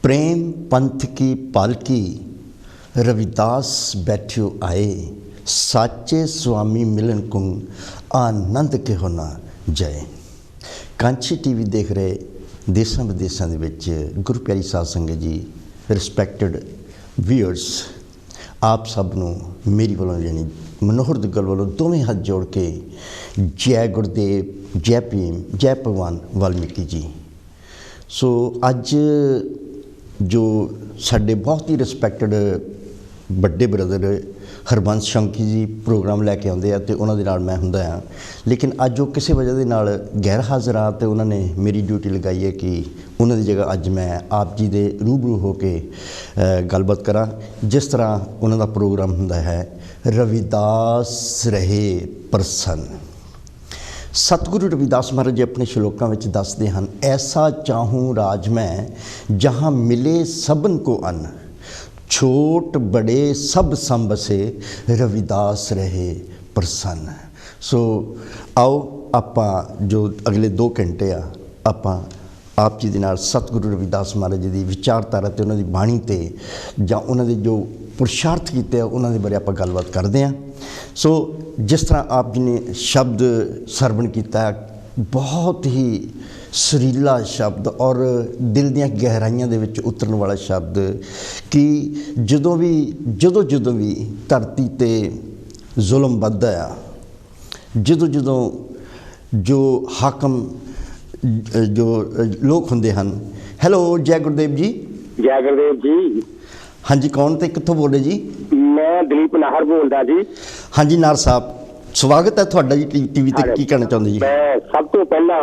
प्रेम पंथ की पालकी रविदास बैठियो आए, साचे स्वामी मिलन कुंग आनंद के होना जय। कांची टीवी देख रहे देशों विदेशों के विच गुरु प्यारी साध संगत जी, रिस्पैक्टेड व्यूअर्स, आप सबनों मेरी वालों यानी मनोहर दुग्गल वालों दोवें हाथ जोड़ के जय गुरुदेव, जय भीम, जय भगवान वाल्मीकि जी। सो अज जो साडे बहुत ही रिस्पैक्टेड बड़े ब्रदर हरबंस शौंकी जी प्रोग्राम लैके आते हैं तो उन्होंने नाल मैं हुंदा हाँ, लेकिन अज वो किसी वजह के नाल गैर हाज़र आ तो उन्होंने मेरी ड्यूटी लगाई है कि उन्होंने जगह अज मैं आप जी के रूबरू हो के गलबात करा। जिस तरह उन्होंने प्रोग्राम हुंदा है रविदास रहे प्रसन्न। सतगुरु रविदास महाराज जी अपने श्लोकों में दसते हैं, ऐसा चाहूँ राज मैं जहाँ मिले सबन को अन्न, छोट बड़े सब संबसे रविदास रहे प्रसन्न। सो आओ आपां जो अगले 2 घंटे आप जी दे नाल सतगुरु रविदास महाराज जी की विचारधारा ते उन्हां दी बाणी ते जां उन्हां दे जो पुरुषार्थ कीते उन्हां दे बारे आपां गलबात करदे हां। सो जिस तरह आप जी ने शब्द सरवण किया, बहुत ही सुरीला शब्द और दिल दियां गहराइयां दे विच उतरन वाला शब्द कि जदों भी धरती ते जुल्म वधदा आ, जदों जो हाकम जो लोग होंदे हन। हेलो जय गुरुदेव जी। जय गुरुदेव जी। हाँ जी, कौन ते कित्थों बोल रहे जी? मैं दिलीप नाहर बोलदा जी। हाँ जी नाहर साहब, स्वागत है तुहाडा जी टीवी ते। की कहना चाहुंदे जी? मैं सब तो पहला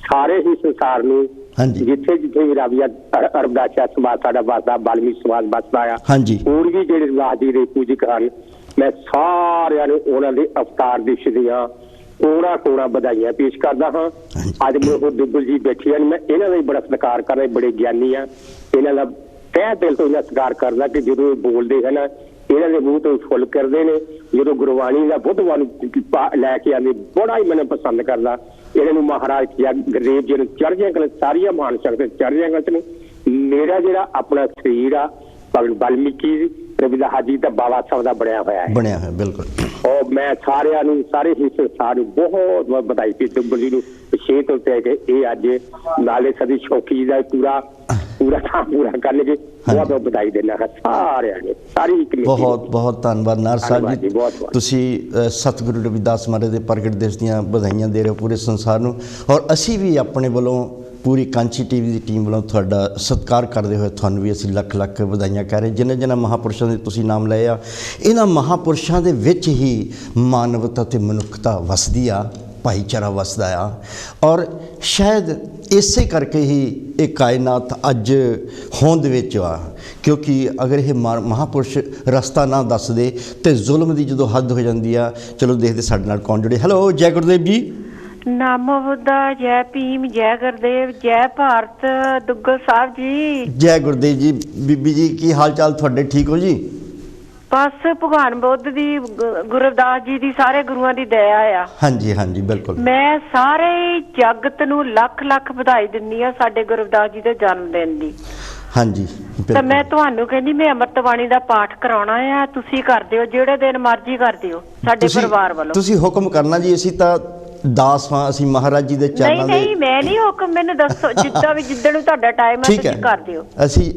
सारे ही संसार नूं, हाँ जी, जिथे जिथे भी अरबदासिया समाज साडा बसदा, बाल्मीकि समाज बसदा आ, हाँ जी, और भी जिहड़े रविदास जी दे पूजक हन, मैं सारिआं नूं उन्हां दे अवतार दिवस दीआं कोड़ा बधाइयां पेश करदा हाँ। अज मनोहर दुग्गल जी बैठे हैं, मैं इन्हां दा भी बड़ा सत्कार करदा, बड़े ज्ञानी आ, इन्हां दा तह दिल तो इन्ना सत्कार करदा कि जो बोलते हैं ना इन्हां दे मूँह तो फुल करते हैं। जो गुरबाणी का बुद्धवान लैके आते बड़ा ही मैंने पसंद करदा। इन्होंने महाराज गुरदेव जी ने चढ़दियां कला सारिया मान शक्ति चढ़दियां कला मेरा जो अपना शरीर आ वाल्मीकि रविदास जी का बाबा साहब का बनया है बिल्कुल। और मैं सारे ही संसार बहुत बहुत बधाई पेश दुग्गल जी विशेष तौर पर ये अज नाले सदी शौकी का पूरा काम पूरा करने के बहुत बहुत बधाई देना है सारे सारी। बहुत धन्यवाद नाहर साहब जी, तुसी सतगुरु रविदास महाराज के प्रगट दिवस दीआं बधाइयां दे रहे हो पूरे संसार नूं, और असी भी अपने वालों पूरी कांची टीवी की टीम वालों तुहाडा सत्कार करते हुए तुहानूं भी असीं लख लख बधाइयां कह रहे। जिन्हां महापुरुषों के तुसीं नाम लए आ, इन्हां महापुरुषों के विच ही मानवता ते मनुखता वसदी आ, भाईचारा वसदा आ, और शायद इसे करके ही एक कायनात अज होंद विच आ, क्योंकि अगर ये महापुरुष रस्ता ना दस दे तो जुल्म की जो हद हो जाती आ। चलो देखते साडे नाल कौन जुड़े। हेलो जय गुरुदेव जी। नमो बुद्धा, जय भीम, जय गुरुदेव, जय भारत दुग्गल साहब जी। जय गुरुदेव जी। बीबी जी की हाल चाल तुहाडे, ठीक हो जी? बस भगवान बुद्ध दी, गुरु रविदास जी दी, सारे गुरुआं दी दया आ। हाँ जी बिल्कुल। मैं सारे जगत नूं लख लख बधाई दिंदी आ साडे गुरु रविदास जी दे जन्म दिन दी। हाँ जी तो मैं तुहानूं कहनी मैं अमृत बाणी दा पाठ कराउणा आ, तुसीं कर दिओ जिहड़े दिन मर्जी कर दिओ साडे परिवार वालों। तुसीं हुक्म करना जी, असीं तां दास हां, असीं महाराज जी दे चरणों दे। नहीं मैं नहीं हुक्म, मैनूं दसो जिद्दां भी जिद्दण नूं तुहाडा टाइम है तुसीं कर दिओ। असीं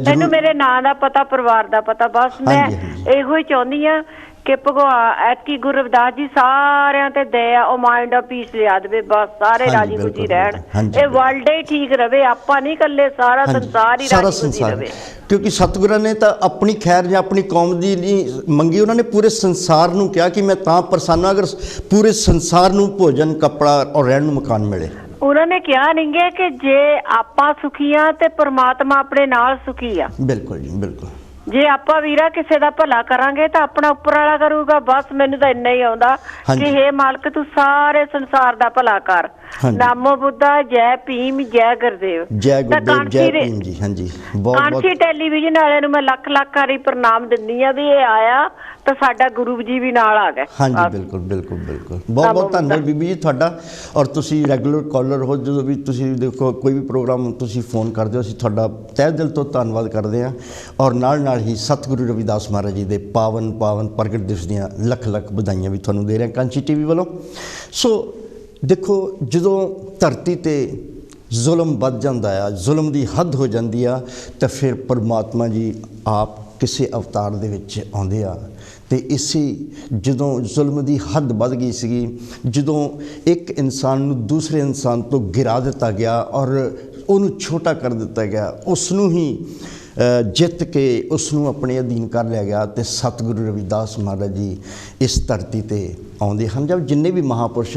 मैनूं मेरे नां दा पता, परिवार दा पता, बस मैं इहो ही चाहुंदी आ कि भगवान ऐतकी गुरु रविदास जी सारिਆਂ ते दया और माइंड ऑफ पीस लिया देवे, बस सारे राजी खुशी रहन, ये वर्ल्ड ही ठीक रहे, आपां नहीं कल्ले, सारा संसार ही राजी खुशी रहे। क्योंकि सतगुਰਾਂ ने तो अपनी खैर या अपनी कौम की नहीं मंगी, उन्होंने पूरे संसार नूं कहा कि मैं तां प्रसन्न अगर पूरे संसार नूं भोजन कपड़ा और रहण नूं मकान मिले। उन्होंने कहा नहीं कि जे आपां सुखी आ ते परमात्मा अपने नाल सुखी आ। बिल्कुल जी बिल्कुल। जे आपां वीरा किसी का भला करांगे तो अपना उपर वाला करूगा। बस मैनूं तां इन्ना ही आउंदा कि हे मालक तू सारे संसार दा भला कर, ਹਾਂਜੀ। ਨਾਮੋ ਬੁੱਧਾ, ਜੈ ਭੀਮ, ਜੈ ਗੁਰਦੇਵ। ਜੈ ਗੁਰਦੇਵ, ਜੈ ਭੀਮ ਜੀ। ਹਾਂਜੀ, ਬਹੁਤ ਕਾਂਸੀ ਟੈਲੀਵਿਜ਼ਨ ਵਾਲਿਆਂ ਨੂੰ ਮੈਂ ਲੱਖ ਲੱਖ ਵਾਰੀ ਪ੍ਰਣਾਮ ਦਿੰਦੀ ਆ ਵੀ ਇਹ ਆਇਆ ਤਾਂ ਸਾਡਾ ਗੁਰੂ ਜੀ ਵੀ ਨਾਲ ਆ ਗਏ। ਹਾਂਜੀ, ਬਿਲਕੁਲ ਬਿਲਕੁਲ ਬਿਲकुल। ਬਹੁਤ ਬਹੁਤ ਧੰਨਵਾਦ ਬੀਬੀ ਜੀ ਤੁਹਾਡਾ। ਔਰ ਤੁਸੀਂ ਰੈਗੂਲਰ ਕਾਲਰ ਹੋ, ਜਦੋਂ ਵੀ ਤੁਸੀਂ ਦੇਖੋ ਕੋਈ ਵੀ ਪ੍ਰੋਗਰਾਮ ਤੁਸੀਂ ਫੋਨ ਕਰਦੇ ਹੋ, ਅਸੀਂ ਤੁਹਾਡਾ ਤਹਿ ਦਿਲ ਤੋਂ ਧੰਨਵਾਦ ਕਰਦੇ ਹਾਂ। ਔਰ ਨਾਲ ਹੀ ਸਤਿਗੁਰੂ ਰਵਿਦਾਸ ਮਹਾਰਾਜ ਜੀ ਦੇ ਪਾਵਨ ਪ੍ਰਗਟ ਦਿਵਸ ਦੀਆਂ ਲੱਖ ਲੱਖ ਵਧਾਈਆਂ ਵੀ ਤੁਹਾਨੂੰ ਦੇ ਰਹੇ ਹਾਂ ਕਾਂਚੀ ਟੀਵੀ ਵੱਲੋਂ। ਸੋ ਦੇਖੋ, ਜਦੋਂ ਧਰਤੀ 'ਤੇ ਜ਼ੁਲਮ ਵੱਧ ਜਾਂਦਾ ਆ, ਜ਼ੁਲਮ ਦੀ ਹੱਦ ਹੋ ਜਾਂਦੀ ਆ, ਤਾਂ ਫਿਰ ਪਰਮਾਤਮਾ ਜੀ ਆਪ ਕਿਸੇ ਅਵਤਾਰ ਦੇ ਵਿੱਚ ਆਉਂਦੇ ਆ। ਅਤੇ ਇਸੇ ਜਦੋਂ ਜ਼ੁਲਮ ਦੀ ਹੱਦ ਵੱਧ ਗਈ ਸੀਗੀ, ਜਦੋਂ ਇੱਕ ਇਨਸਾਨ ਨੂੰ ਦੂਸਰੇ ਇਨਸਾਨ ਤੋਂ ਗਿਰਾ ਦਿੱਤਾ ਗਿਆ ਔਰ ਉਹਨੂੰ ਛੋਟਾ ਕਰ ਦਿੱਤਾ ਗਿਆ, ਉਸ ਨੂੰ ਹੀ ਜਿੱਤ ਕੇ ਉਸ ਨੂੰ ਆਪਣੇ ਅਧੀਨ ਕਰ ਲਿਆ ਗਿਆ। ਅਤੇ ਸਤਿਗੁਰੂ ਰਵਿਦਾਸ ਮਹਾਰਾਜ ਜੀ ਇਸ ਧਰਤੀ 'ਤੇ ਆਉਂਦੇ ਹਨ। ਜਦ ਜਿੰਨੇ ਵੀ ਮਹਾਂਪੁਰਸ਼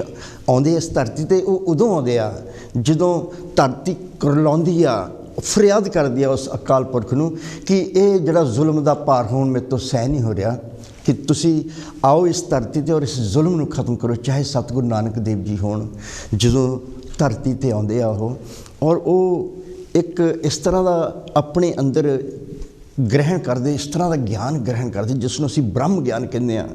ਆਉਂਦੇ ਇਸ ਧਰਤੀ 'ਤੇ, ਉਹ ਉਦੋਂ ਆਉਂਦੇ ਆ ਜਦੋਂ ਧਰਤੀ ਕੁਰਲਾਉਂਦੀ ਆ, ਫਰਿਆਦ ਕਰਦੀ ਆ ਉਸ ਅਕਾਲ ਪੁਰਖ ਨੂੰ ਕਿ ਇਹ ਜਿਹੜਾ ਜ਼ੁਲਮ ਦਾ ਭਾਰ ਹੁਣ ਮੇਰੇ ਤੋਂ ਸਹਿ ਨਹੀਂ ਹੋ ਰਿਹਾ, ਕਿ ਤੁਸੀਂ ਆਓ ਇਸ ਧਰਤੀ 'ਤੇ ਔਰ ਇਸ ਜ਼ੁਲਮ ਨੂੰ ਖਤਮ ਕਰੋ। ਚਾਹੇ ਸਤਿਗੁਰੂ ਨਾਨਕ ਦੇਵ ਜੀ ਹੋਣ, ਜਦੋਂ ਧਰਤੀ 'ਤੇ ਆਉਂਦੇ ਆ ਉਹ, ਔਰ ਉਹ ਇੱਕ ਇਸ ਤਰ੍ਹਾਂ ਦਾ ਆਪਣੇ ਅੰਦਰ ਗ੍ਰਹਿਣ ਕਰਦੇ, ਇਸ ਤਰ੍ਹਾਂ ਦਾ ਗਿਆਨ ਗ੍ਰਹਿਣ ਕਰਦੇ ਜਿਸ ਨੂੰ ਅਸੀਂ ਬ੍ਰਹਮ ਗਿਆਨ ਕਹਿੰਦੇ ਹਾਂ।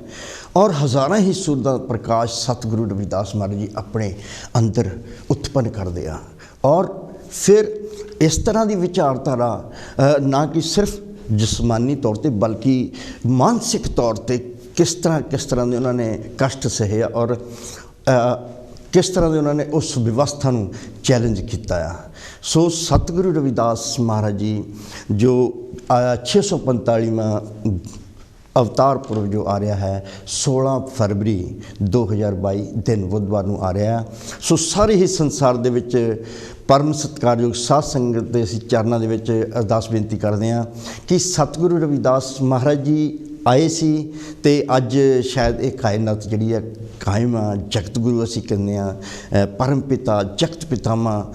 ਔਰ ਹਜ਼ਾਰਾਂ ਹੀ ਸੂਰਜ ਦਾ ਪ੍ਰਕਾਸ਼ ਸਤਿਗੁਰੂ ਰਵਿਦਾਸ ਮਹਾਰਾਜ ਜੀ ਆਪਣੇ ਅੰਦਰ ਉਤਪੰਨ ਕਰਦੇ ਆ। ਔਰ ਫਿਰ ਇਸ ਤਰ੍ਹਾਂ ਦੀ ਵਿਚਾਰਧਾਰਾ ਨਾ ਕਿ ਸਿਰਫ ਜਿਸਮਾਨੀ ਤੌਰ 'ਤੇ ਬਲਕਿ ਮਾਨਸਿਕ ਤੌਰ 'ਤੇ ਕਿਸ ਤਰ੍ਹਾਂ ਦੇ ਉਹਨਾਂ ਨੇ ਕਸ਼ਟ ਸਹੇ ਔਰ ਕਿਸ ਤਰ੍ਹਾਂ ਦੇ ਉਹਨਾਂ ਨੇ ਉਸ ਵਿਵਸਥਾ ਨੂੰ ਚੈਲੰਜ ਕੀਤਾ ਆ। ਸੋ ਸਤਿਗੁਰੂ ਰਵਿਦਾਸ ਮਹਾਰਾਜ ਜੀ ਜੋ 645ਵਾਂ ਅਵਤਾਰ ਪੁਰਬ ਜੋ ਆ ਰਿਹਾ ਹੈ 16 ਫਰਵਰੀ 2022 ਦਿਨ ਬੁੱਧਵਾਰ ਨੂੰ ਆ ਰਿਹਾ। ਸੋ ਸਾਰੇ ਹੀ ਸੰਸਾਰ ਦੇ ਵਿੱਚ ਪਰਮ ਸਤਿਕਾਰਯੋਗ ਸਾਧ ਸੰਗਤ ਦੇ ਅਸੀਂ ਚਰਨਾਂ ਦੇ ਵਿੱਚ ਅਰਦਾਸ ਬੇਨਤੀ ਕਰਦੇ ਹਾਂ ਕਿ ਸਤਿਗੁਰੂ ਰਵਿਦਾਸ ਮਹਾਰਾਜ ਜੀ ਆਏ ਸੀ ਅਤੇ ਅੱਜ ਸ਼ਾਇਦ ਇਹ ਕਾਇਨਾਤ ਜਿਹੜੀ ਹੈ ਕਾਇਮ ਆ। ਜਗਤ ਗੁਰੂ ਅਸੀਂ ਕਹਿੰਦੇ ਹਾਂ, ਪਰਮ ਪਿਤਾ, ਜਗਤ ਪਿਤਾਮਾ,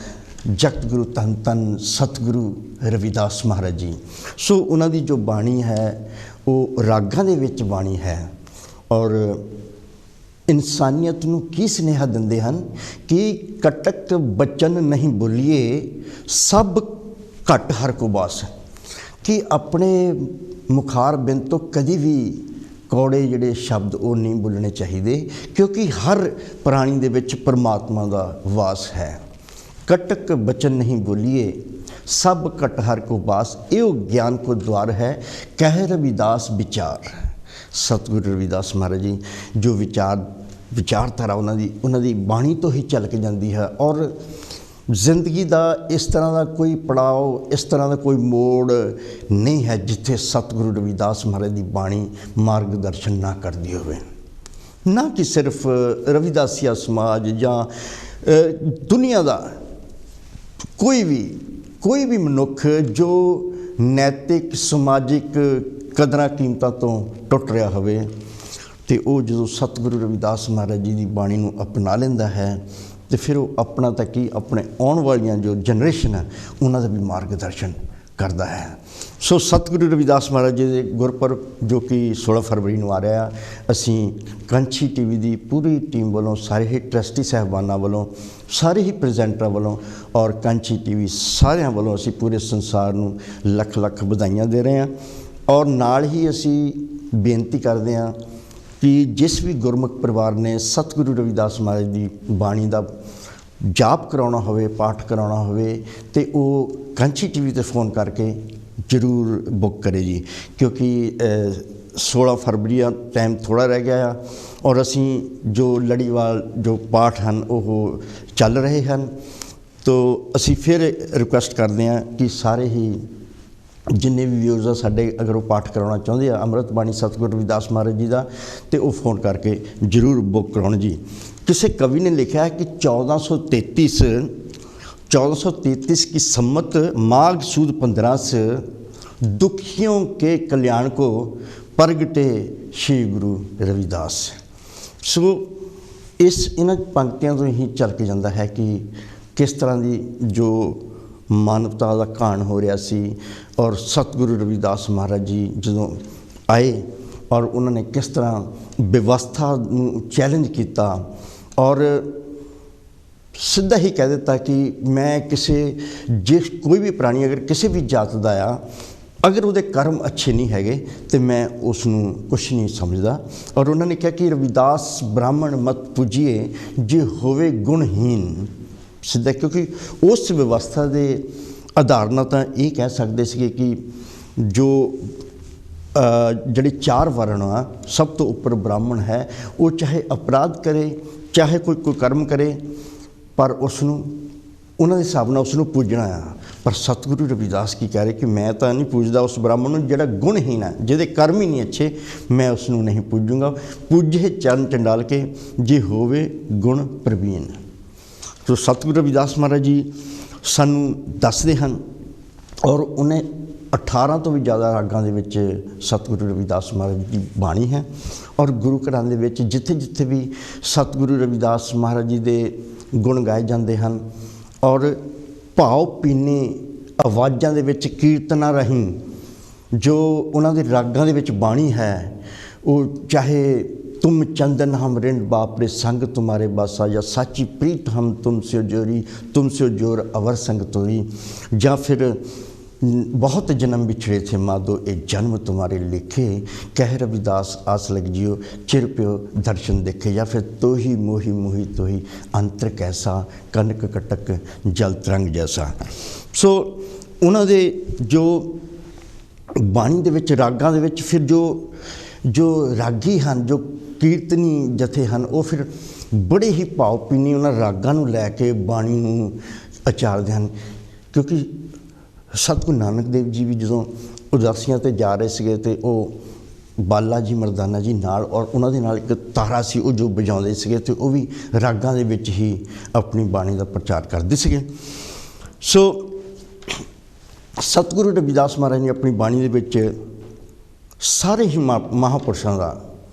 ਜਗਤ ਗੁਰੂ ਧੰਨ ਧੰਨ ਸਤਿਗੁਰੂ ਰਵਿਦਾਸ ਮਹਾਰਾਜ ਜੀ। ਸੋ ਉਹਨਾਂ ਦੀ ਜੋ ਬਾਣੀ ਹੈ ਉਹ ਰਾਗਾਂ ਦੇ ਵਿੱਚ ਬਾਣੀ ਹੈ ਔਰ ਇਨਸਾਨੀਅਤ ਨੂੰ ਕੀ ਸੁਨੇਹਾ ਦਿੰਦੇ ਹਨ ਕਿ ਕਟਕ ਬਚਨ ਨਹੀਂ ਬੋਲੀਏ, ਸਭ ਘਟ ਹਰ ਕੋ ਬਾਸ। ਕਿ ਆਪਣੇ ਮੁਖਾਰ ਬਿੰਦ ਤੋਂ ਕਦੀ ਵੀ ਕੌੜੇ ਜਿਹੜੇ ਸ਼ਬਦ ਉਹ ਨਹੀਂ ਬੋਲਣੇ ਚਾਹੀਦੇ, ਕਿਉਂਕਿ ਹਰ ਪ੍ਰਾਣੀ ਦੇ ਵਿੱਚ ਪਰਮਾਤਮਾ ਦਾ ਵਾਸ ਹੈ। ਕਟਕ ਬਚਨ ਨਹੀਂ ਬੋਲੀਏ, ਸਭ ਘਟ ਹਰ ਕੋ ਬਾਸ, ਇਹ ਗਿਆਨ ਕੋ ਦਵਾਰ ਹੈ, ਕਹਿ ਰਵਿਦਾਸ ਵਿਚਾਰ। ਸਤਿਗੁਰੂ ਰਵਿਦਾਸ ਮਹਾਰਾਜ ਜੀ ਜੋ ਵਿਚਾਰਧਾਰਾ ਉਹਨਾਂ ਦੀ ਬਾਣੀ ਤੋਂ ਹੀ ਝਲਕ ਜਾਂਦੀ ਹੈ। ਔਰ ਜ਼ਿੰਦਗੀ ਦਾ ਇਸ ਤਰ੍ਹਾਂ ਦਾ ਕੋਈ ਪੜਾਅ, ਇਸ ਤਰ੍ਹਾਂ ਦਾ ਕੋਈ ਮੋੜ ਨਹੀਂ ਹੈ ਜਿੱਥੇ ਸਤਿਗੁਰੂ ਰਵਿਦਾਸ ਮਹਾਰਾਜ ਦੀ ਬਾਣੀ ਮਾਰਗਦਰਸ਼ਨ ਨਾ ਕਰਦੀ ਹੋਵੇ। ਨਾ ਕਿ ਸਿਰਫ ਰਵਿਦਾਸੀਆ ਸਮਾਜ ਜਾਂ ਦੁਨੀਆ ਦਾ ਕੋਈ ਵੀ ਮਨੁੱਖ ਜੋ ਨੈਤਿਕ ਸਮਾਜਿਕ ਕਦਰਾਂ ਕੀਮਤਾਂ ਤੋਂ ਟੁੱਟ ਰਿਹਾ ਹੋਵੇ, ਅਤੇ ਉਹ ਜਦੋਂ ਸਤਿਗੁਰੂ ਰਵਿਦਾਸ ਮਹਾਰਾਜ ਜੀ ਦੀ ਬਾਣੀ ਨੂੰ ਅਪਣਾ ਲੈਂਦਾ ਹੈ ਅਤੇ ਫਿਰ ਉਹ ਆਪਣਾ ਤਾਂ ਕੀ, ਆਪਣੇ ਆਉਣ ਵਾਲੀਆਂ ਜੋ ਜਨਰੇਸ਼ਨ ਹੈ ਉਹਨਾਂ ਦਾ ਵੀ ਮਾਰਗਦਰਸ਼ਨ ਕਰਦਾ ਹੈ। ਸੋ ਸਤਿਗੁਰੂ ਰਵਿਦਾਸ ਮਹਾਰਾਜ ਜੀ ਦੇ ਗੁਰਪੁਰਬ ਜੋ ਕਿ 16 ਫਰਵਰੀ ਨੂੰ ਆ ਰਿਹਾ, ਅਸੀਂ ਕਾਂਚੀ ਟੀਵੀ ਦੀ ਪੂਰੀ ਟੀਮ ਵੱਲੋਂ, ਸਾਰੇ ਹੀ ਟਰਸਟੀ ਸਾਹਿਬਾਨਾਂ ਵੱਲੋਂ, ਸਾਰੇ ਹੀ ਪ੍ਰੈਜ਼ੈਂਟਰਾਂ ਵੱਲੋਂ ਔਰ ਕਾਂਚੀ ਟੀਵੀ ਸਾਰਿਆਂ ਵੱਲੋਂ ਅਸੀਂ ਪੂਰੇ ਸੰਸਾਰ ਨੂੰ ਲੱਖ ਲੱਖ ਵਧਾਈਆਂ ਦੇ ਰਹੇ ਹਾਂ। ਔਰ ਨਾਲ ਹੀ ਅਸੀਂ ਬੇਨਤੀ ਕਰਦੇ ਹਾਂ ਕਿ ਜਿਸ ਵੀ ਗੁਰਮੁਖ ਪਰਿਵਾਰ ਨੇ ਸਤਿਗੁਰੂ ਰਵਿਦਾਸ ਮਹਾਰਾਜ ਦੀ ਬਾਣੀ ਦਾ ਜਾਪ ਕਰਾਉਣਾ ਹੋਵੇ, ਪਾਠ ਕਰਾਉਣਾ ਹੋਵੇ, ਅਤੇ ਉਹ ਕਾਂਚੀ ਟੀਵੀ 'ਤੇ ਫੋਨ ਕਰਕੇ ਜ਼ਰੂਰ ਬੁੱਕ ਕਰੇ ਜੀ, ਕਿਉਂਕਿ 16 ਫਰਵਰੀ ਦਾ ਟਾਈਮ ਥੋੜ੍ਹਾ ਰਹਿ ਗਿਆ ਆ ਔਰ ਅਸੀਂ ਜੋ ਲੜੀਵਾਰ ਜੋ ਪਾਠ ਹਨ ਉਹ ਚੱਲ ਰਹੇ ਹਨ। ਤੋ ਅਸੀਂ ਫਿਰ ਰਿਕੁਐਸਟ ਕਰਦੇ ਹਾਂ ਕਿ ਸਾਰੇ ਹੀ ਜਿੰਨੇ ਵੀ ਵਿਊਜ਼ ਆ ਸਾਡੇ, ਅਗਰ ਉਹ ਪਾਠ ਕਰਾਉਣਾ ਚਾਹੁੰਦੇ ਆ ਅੰਮ੍ਰਿਤ ਬਾਣੀ ਸਤਿਗੁਰੂ ਰਵਿਦਾਸ ਮਹਾਰਾਜ ਜੀ ਦਾ, ਅਤੇ ਉਹ ਫੋਨ ਕਰਕੇ ਜ਼ਰੂਰ ਬੁੱਕ ਕਰਾਉਣ ਜੀ। ਕਿਸੇ ਕਵੀ ਨੇ ਲਿਖਿਆ ਹੈ ਕਿ 1433 की सम्मत माघ सूद 15 से दुखियों के कल्याण को प्रगटे श्री गुरु रविदास। सो इन्हां पंक्तियां तो ही चल के जाता है कि किस तरह की जो मानवता का घाण हो रहा सी और सतगुरु रविदास महाराज जी जदों आए और उन्होंने किस तरह व्यवस्था नूं चैलेंज किया और ਸਿੱਧਾ ਹੀ ਕਹਿ ਦਿੱਤਾ ਕਿ ਮੈਂ ਜਿਸ ਕੋਈ ਵੀ ਪ੍ਰਾਣੀ ਅਗਰ ਕਿਸੇ ਵੀ ਜਾਤ ਦਾ ਆ, ਅਗਰ ਉਹਦੇ ਕਰਮ ਅੱਛੇ ਨਹੀਂ ਹੈਗੇ ਤਾਂ ਮੈਂ ਉਸ ਨੂੰ ਕੁਛ ਨਹੀਂ ਸਮਝਦਾ। ਔਰ ਉਹਨਾਂ ਨੇ ਕਿਹਾ ਕਿ ਰਵਿਦਾਸ ਬ੍ਰਾਹਮਣ ਮਤ ਪੂਜੀਏ ਜੇ ਹੋਵੇ ਗੁਣਹੀਨ। ਸਿੱਧਾ, ਕਿਉਂਕਿ ਉਸ ਵਿਵਸਥਾ ਦੇ ਆਧਾਰ ਨਾਲ ਤਾਂ ਇਹ ਕਹਿ ਸਕਦੇ ਸੀਗੇ ਕਿ ਜੋ ਜਿਹੜੇ 4 ਵਰਣ ਆ, ਸਭ ਤੋਂ ਉੱਪਰ ਬ੍ਰਾਹਮਣ ਹੈ, ਉਹ ਚਾਹੇ ਅਪਰਾਧ ਕਰੇ ਚਾਹੇ ਕੋਈ ਕਰਮ ਕਰੇ, ਪਰ ਉਸ ਨੂੰ ਉਹਨਾਂ ਦੇ ਹਿਸਾਬ ਨਾਲ ਉਸ ਨੂੰ ਪੂਜਣਾ ਆ। ਪਰ ਸਤਿਗੁਰੂ ਰਵਿਦਾਸ ਕੀ ਕਹਿ ਰਹੇ ਕਿ ਮੈਂ ਤਾਂ ਨਹੀਂ ਪੂਜਦਾ ਉਸ ਬ੍ਰਾਹਮਣ ਨੂੰ ਜਿਹੜਾ ਗੁਣਹੀਨ ਹੈ, ਜਿਹਦੇ ਕਰਮ ਹੀ ਨਹੀਂ ਅੱਛੇ, ਮੈਂ ਉਸ ਨੂੰ ਨਹੀਂ ਪੂਜੂੰਗਾ। ਪੂਜੇ ਚਰਨ ਚੰਡਾਲ ਕੇ ਜੇ ਹੋਵੇ ਗੁਣ ਪ੍ਰਵੀਨ। ਸੋ ਸਤਿਗੁਰੂ ਰਵਿਦਾਸ ਮਹਾਰਾਜ ਜੀ ਸਾਨੂੰ ਦੱਸਦੇ ਹਨ, ਔਰ ਉਹਨੇ 18 ਤੋਂ ਵੀ ਜ਼ਿਆਦਾ ਰਾਗਾਂ ਦੇ ਵਿੱਚ ਸਤਿਗੁਰੂ ਰਵਿਦਾਸ ਮਹਾਰਾਜ ਦੀ ਬਾਣੀ ਹੈ। ਔਰ ਗੁਰੂ ਘਰਾਂ ਦੇ ਵਿੱਚ ਜਿੱਥੇ ਜਿੱਥੇ ਵੀ ਸਤਿਗੁਰੂ ਰਵਿਦਾਸ ਮਹਾਰਾਜ ਜੀ ਦੇ ਗੁਣ ਗਾਏ ਜਾਂਦੇ ਹਨ, ਔਰ ਭਾਵ ਪੀਨੇ ਆਵਾਜ਼ਾਂ ਦੇ ਵਿੱਚ ਕੀਰਤਨਾਂ ਰਾਹੀਂ ਜੋ ਉਹਨਾਂ ਦੇ ਰਾਗਾਂ ਦੇ ਵਿੱਚ ਬਾਣੀ ਹੈ, ਉਹ ਚਾਹੇ ਤੁਮ ਚੰਦਨ ਹਮ ਰਿੰਡ ਬਾਪਰੇ ਸੰਗ ਤੁਮਾਰੇ ਬਾਸਾ, ਜਾਂ ਸਾਚੀ ਪ੍ਰੀਤ ਹਮ ਤੁਮ ਸਿਓ ਜੋਰੀ ਤੁਮ ਸਿਓ ਜੋਰ ਅਵਰ ਸੰਗ ਤੋਰੀ, ਜਾਂ ਫਿਰ बहुत जन्म बिछड़े थे माधो एक जन्म तुम्हारे लिखे, कह रविदास आस लग जियो चिर प्यो दर्शन देखे, या फिर तो ही मोही मोही तो ही अंतर कैसा कनक कटक जल तरंग जैसा। सो उन्हां दे जो बाणी दे विच रागां दे विच फिर जो रागी हैं, जो कीर्तनी जथे हैं, वो फिर बड़े ही भाव पीनी उन्हां रागां नूं लैके बाणी नूं उचारदे हैं। क्योंकि सतगुरु नानक देव जी भी जो उदासियां ते जा रहे थे तो वो बाला जी मरदाना जी नाल, और उन्हां दे नाल एक तारा सी वो जो बजाउंदे सीगे, ते वो भी रागां दे विच ही अपनी बाणी का प्रचार करदे सीगे। सो सतगुरु रविदास महाराज ने अपनी बाणी दे विच सारे ही महापुरुषों का,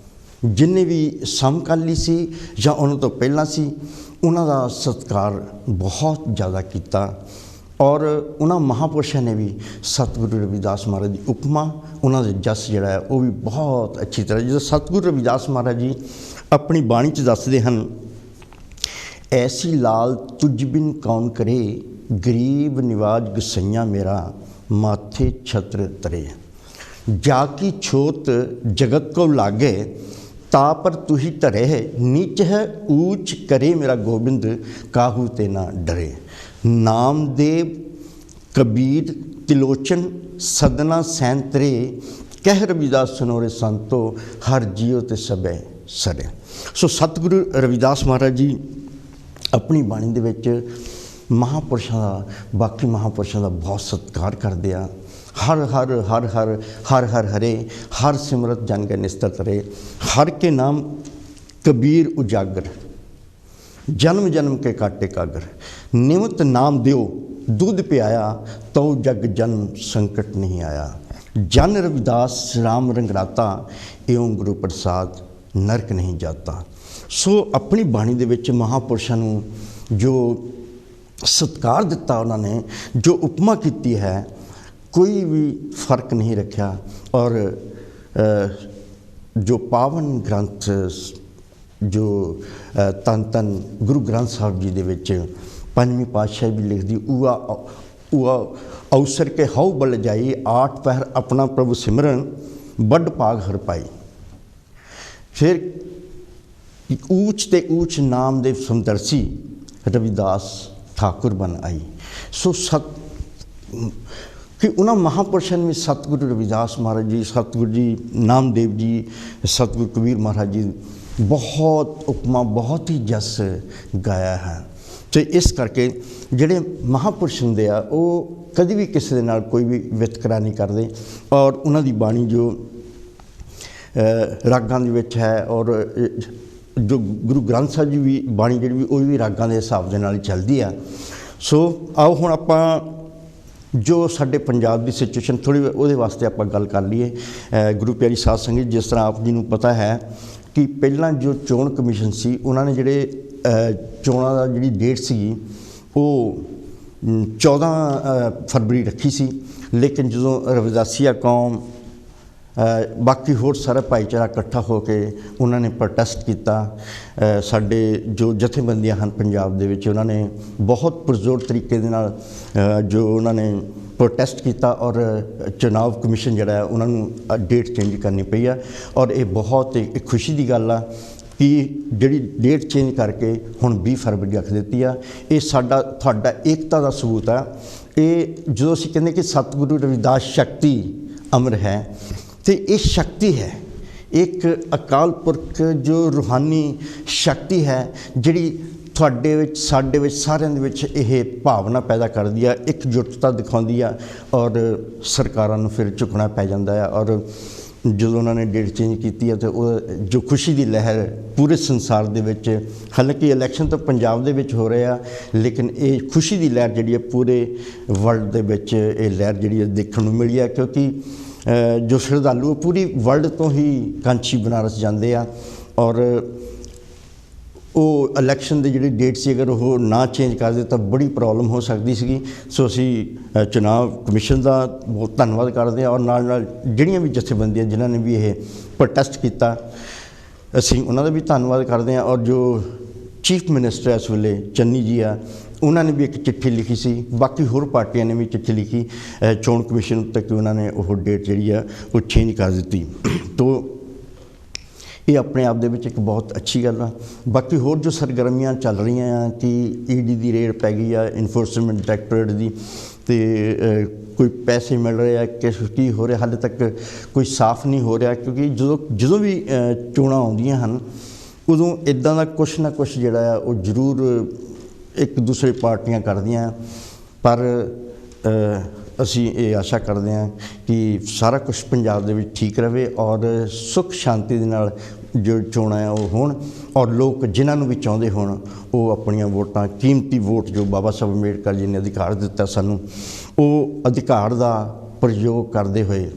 जिन्ने भी समकाली सी या उन्हां तो पहलां सी, उन्हां दा सत्कार बहुत ज़्यादा किया। और उन्हां महापुरुषों ने भी सतगुरु रविदास महाराज की उपमा, उन्होंने जस जिहड़ा है वो भी बहुत अच्छी तरह, जो सतगुरु रविदास महाराज जी अपनी बाणी च दसदे हैं, ऐसी लाल तुझ बिन कौन करे, गरीब निवाज गसैया मेरा माथे छत्र तरे, जाकी छोत जगत को लागे ता पर तू ही धरे, नीच है ऊंच करे मेरा गोबिंद काहू ते ना डरे, नामदेव कबीर तिलोचन सदना सैंतरे, कह रविदास सुनोरे संतो हर जियो ते सबे सरे। सो सतगुरु रविदास महाराज जी अपनी बाणी दे विच महापुरुषों का, बाकी महापुरुषों का बहुत सत्कार करते हैं। हर हर हर हर हर हर हरे, हर सिमरत जन के निस्तर तरे, हर के नाम कबीर उजागर, जन्म जन्म के काटे कागर, निमित नाम दियो दूध पियाया, तो जग जन्म संकट नहीं आया, जन रविदास राम रंगराता, एवं गुरु प्रसाद नरक नहीं जाता। सो अपनी बाणी दे विच महापुरुषों नूं जो सत्कार दिता, उन्होंने जो उपमा की है, कोई भी फर्क नहीं रखा। और जो पावन ग्रंथ जो तन तन गुरु ग्रंथ साहब जी दे विच पंजवीं पातशाही भी लिखदी, उआ अवसर के हाउ बल जाई, 8 पहर अपना प्रभु सिमरन बड़ भाग हर पाई। फिर ऊंच ते ऊंच नाम दे समदर्शी रविदास ठाकुर बन आई। सो कि उन्होंने महापुरुषों ने सतगुरु रविदास महाराज जी, सतगुरु जी नामदेव जी, सतगुरु कबीर महाराज जी बहुत उपमा, बहुत ही जस गाया है। तो इस करके जिहड़े महापुरुष हुंदे आ वो कभी भी किसी दे नाल कोई भी वितकरा नहीं करते। और उन्होंने बाणी जो रागां दे विच है, और जो गुरु ग्रंथ साहब जी भी बाणी जिहड़ी भी वो भी रागां दे हिसाब दे नाल चलदी आ। सो आओ हुण आपां जो साडे पंजाब की सिचुएशन थोड़ी वो वास्ते आप गल कर लीए। गुरु प्यारी साध संगत, जिस तरह आप जी नूं पता है कि पहला जो चोण कमीशन सी, उन्होंने जिहड़े चोणां दा जिहड़ी डेट सी वो 14 फरवरी रखी सी, लेकिन जो रविदासिया कौम ਬਾਕੀ ਹੋਰ ਸਾਰਾ ਭਾਈਚਾਰਾ ਇਕੱਠਾ ਹੋ ਕੇ ਉਹਨਾਂ ਨੇ ਪ੍ਰੋਟੈਸਟ ਕੀਤਾ। ਸਾਡੇ ਜੋ ਜਥੇਬੰਦੀਆਂ ਹਨ ਪੰਜਾਬ ਦੇ ਵਿੱਚ, ਉਹਨਾਂ ਨੇ ਬਹੁਤ ਪੁਰਜ਼ੋਰ ਤਰੀਕੇ ਦੇ ਨਾਲ ਜੋ ਉਹਨਾਂ ਨੇ ਪ੍ਰੋਟੈਸਟ ਕੀਤਾ ਔਰ ਚੁਣਾਵ ਕਮਿਸ਼ਨ ਜਿਹੜਾ ਹੈ ਉਹਨਾਂ ਨੂੰ ਡੇਟ ਚੇਂਜ ਕਰਨੀ ਪਈ ਆ। ਔਰ ਇਹ ਬਹੁਤ ਇੱਕ ਖੁਸ਼ੀ ਦੀ ਗੱਲ ਆ ਕਿ ਜਿਹੜੀ ਡੇਟ ਚੇਂਜ ਕਰਕੇ ਹੁਣ 20 ਫਰਵਰੀ ਰੱਖ ਦਿੱਤੀ ਆ। ਇਹ ਤੁਹਾਡਾ ਏਕਤਾ ਦਾ ਸਬੂਤ ਆ। ਇਹ ਜਦੋਂ ਅਸੀਂ ਕਹਿੰਦੇ ਕਿ ਸਤਿਗੁਰੂ ਰਵਿਦਾਸ ਸ਼ਕਤੀ ਅਮਰ ਹੈ, ਤੇ ਇਹ ਸ਼ਕਤੀ ਹੈ, ਇੱਕ ਅਕਾਲ ਪੁਰਖ ਜੋ ਰੂਹਾਨੀ ਸ਼ਕਤੀ ਹੈ ਜਿਹੜੀ ਤੁਹਾਡੇ ਵਿੱਚ, ਸਾਡੇ ਵਿੱਚ, ਸਾਰਿਆਂ ਦੇ ਵਿੱਚ ਇਹ ਭਾਵਨਾ ਪੈਦਾ ਕਰਦੀ ਆ, ਇਕਜੁੱਟਤਾ ਦਿਖਾਉਂਦੀ ਆ ਔਰ ਸਰਕਾਰਾਂ ਨੂੰ ਫਿਰ ਝੁਕਣਾ ਪੈ ਜਾਂਦਾ ਆ। ਔਰ ਜਦੋਂ ਉਹਨਾਂ ਨੇ ਡੇਟ ਚੇਂਜ ਕੀਤੀ ਹੈ ਤਾਂ ਉਹ ਜੋ ਖੁਸ਼ੀ ਦੀ ਲਹਿਰ ਪੂਰੇ ਸੰਸਾਰ ਦੇ ਵਿੱਚ, ਹਾਲਾਂਕਿ ਇਲੈਕਸ਼ਨ ਤਾਂ ਪੰਜਾਬ ਦੇ ਵਿੱਚ ਹੋ ਰਹੇ ਆ, ਲੇਕਿਨ ਇਹ ਖੁਸ਼ੀ ਦੀ ਲਹਿਰ ਜਿਹੜੀ ਹੈ ਪੂਰੇ ਵਰਲਡ ਦੇ ਵਿੱਚ ਇਹ ਲਹਿਰ ਜਿਹੜੀ ਹੈ ਦੇਖਣ ਨੂੰ ਮਿਲੀ ਹੈ। ਕਿਉਂਕਿ ਜੋ ਸ਼ਰਧਾਲੂ ਪੂਰੀ ਵਰਲਡ ਤੋਂ ਹੀ ਕਾਂਚੀ ਬਨਾਰਸ ਜਾਂਦੇ ਆ ਔਰ ਉਹ ਇਲੈਕਸ਼ਨ ਦੀ ਜਿਹੜੀ ਡੇਟ ਸੀ ਅਗਰ ਉਹ ਨਾ ਚੇਂਜ ਕਰਦੇ ਤਾਂ ਬੜੀ ਪ੍ਰੋਬਲਮ ਹੋ ਸਕਦੀ ਸੀਗੀ। ਸੋ ਅਸੀਂ ਚੁਣਾਵ ਕਮਿਸ਼ਨ ਦਾ ਬਹੁਤ ਧੰਨਵਾਦ ਕਰਦੇ ਹਾਂ ਔਰ ਨਾਲ ਜਿਹੜੀਆਂ ਵੀ ਜਥੇਬੰਦੀਆਂ ਜਿਨ੍ਹਾਂ ਨੇ ਵੀ ਇਹ ਪ੍ਰੋਟੈਸਟ ਕੀਤਾ, ਅਸੀਂ ਉਹਨਾਂ ਦਾ ਵੀ ਧੰਨਵਾਦ ਕਰਦੇ ਹਾਂ। ਔਰ ਜੋ ਚੀਫ ਮਿਨਿਸਟਰ ਇਸ ਵੇਲੇ ਚੰਨੀ ਜੀ ਆ, ਉਹਨਾਂ ਨੇ ਵੀ ਇੱਕ ਚਿੱਠੀ ਲਿਖੀ ਸੀ, ਬਾਕੀ ਹੋਰ ਪਾਰਟੀਆਂ ਨੇ ਵੀ ਚਿੱਠੀ ਲਿਖੀ ਚੋਣ ਕਮਿਸ਼ਨ ਉੱਤੇ ਕਿ ਉਹਨਾਂ ਨੇ ਉਹ ਡੇਟ ਜਿਹੜੀ ਆ ਉਹ ਚੇਂਜ ਕਰ ਦਿੱਤੀ। ਤੋ ਇਹ ਆਪਣੇ ਆਪ ਦੇ ਵਿੱਚ ਇੱਕ ਬਹੁਤ ਅੱਛੀ ਗੱਲ ਆ। ਬਾਕੀ ਹੋਰ ਜੋ ਸਰਗਰਮੀਆਂ ਚੱਲ ਰਹੀਆਂ ਆ ਕਿ ਈਡੀ ਦੀ ਰੇਡ ਪੈ ਗਈ ਆ, ਇਨਫੋਰਸਮੈਂਟ ਡਾਇਰੈਕਟੋਰੇਟ ਦੀ, ਅਤੇ ਕੋਈ ਪੈਸੇ ਮਿਲ ਰਹੇ ਆ, ਕੀ ਹੋ ਰਿਹਾ ਹਾਲੇ ਤੱਕ ਕੋਈ ਸਾਫ਼ ਨਹੀਂ ਹੋ ਰਿਹਾ। ਕਿਉਂਕਿ ਜਦੋਂ ਵੀ ਚੋਣਾਂ ਆਉਂਦੀਆਂ ਹਨ ਉਦੋਂ ਇੱਦਾਂ ਦਾ ਕੁਛ ਨਾ ਕੁਛ ਜਿਹੜਾ ਆ ਉਹ ਜ਼ਰੂਰ ਇੱਕ ਦੂਸਰੇ ਪਾਰਟੀਆਂ ਕਰਦੀਆਂ, ਪਰ ਅਸੀਂ ਇਹ ਆਸ਼ਾ ਕਰਦੇ ਹਾਂ ਕਿ ਸਾਰਾ ਕੁਛ ਪੰਜਾਬ ਦੇ ਵਿੱਚ ਠੀਕ ਰਹੇ ਔਰ ਸੁੱਖ ਸ਼ਾਂਤੀ ਦੇ ਨਾਲ ਜੋ ਚੋਣਾਂ ਆ ਉਹ ਹੋਣ ਔਰ ਲੋਕ ਜਿਨ੍ਹਾਂ ਨੂੰ ਵੀ ਚਾਹੁੰਦੇ ਹੋਣ ਉਹ ਆਪਣੀਆਂ ਵੋਟਾਂ, ਕੀਮਤੀ ਵੋਟ ਜੋ ਬਾਬਾ ਸਾਹਿਬ ਅੰਬੇਡਕਰ ਜੀ ਨੇ ਅਧਿਕਾਰ ਦਿੱਤਾ ਸਾਨੂੰ, ਉਹ ਅਧਿਕਾਰ ਦਾ ਪ੍ਰਯੋਗ ਕਰਦੇ ਹੋਏ,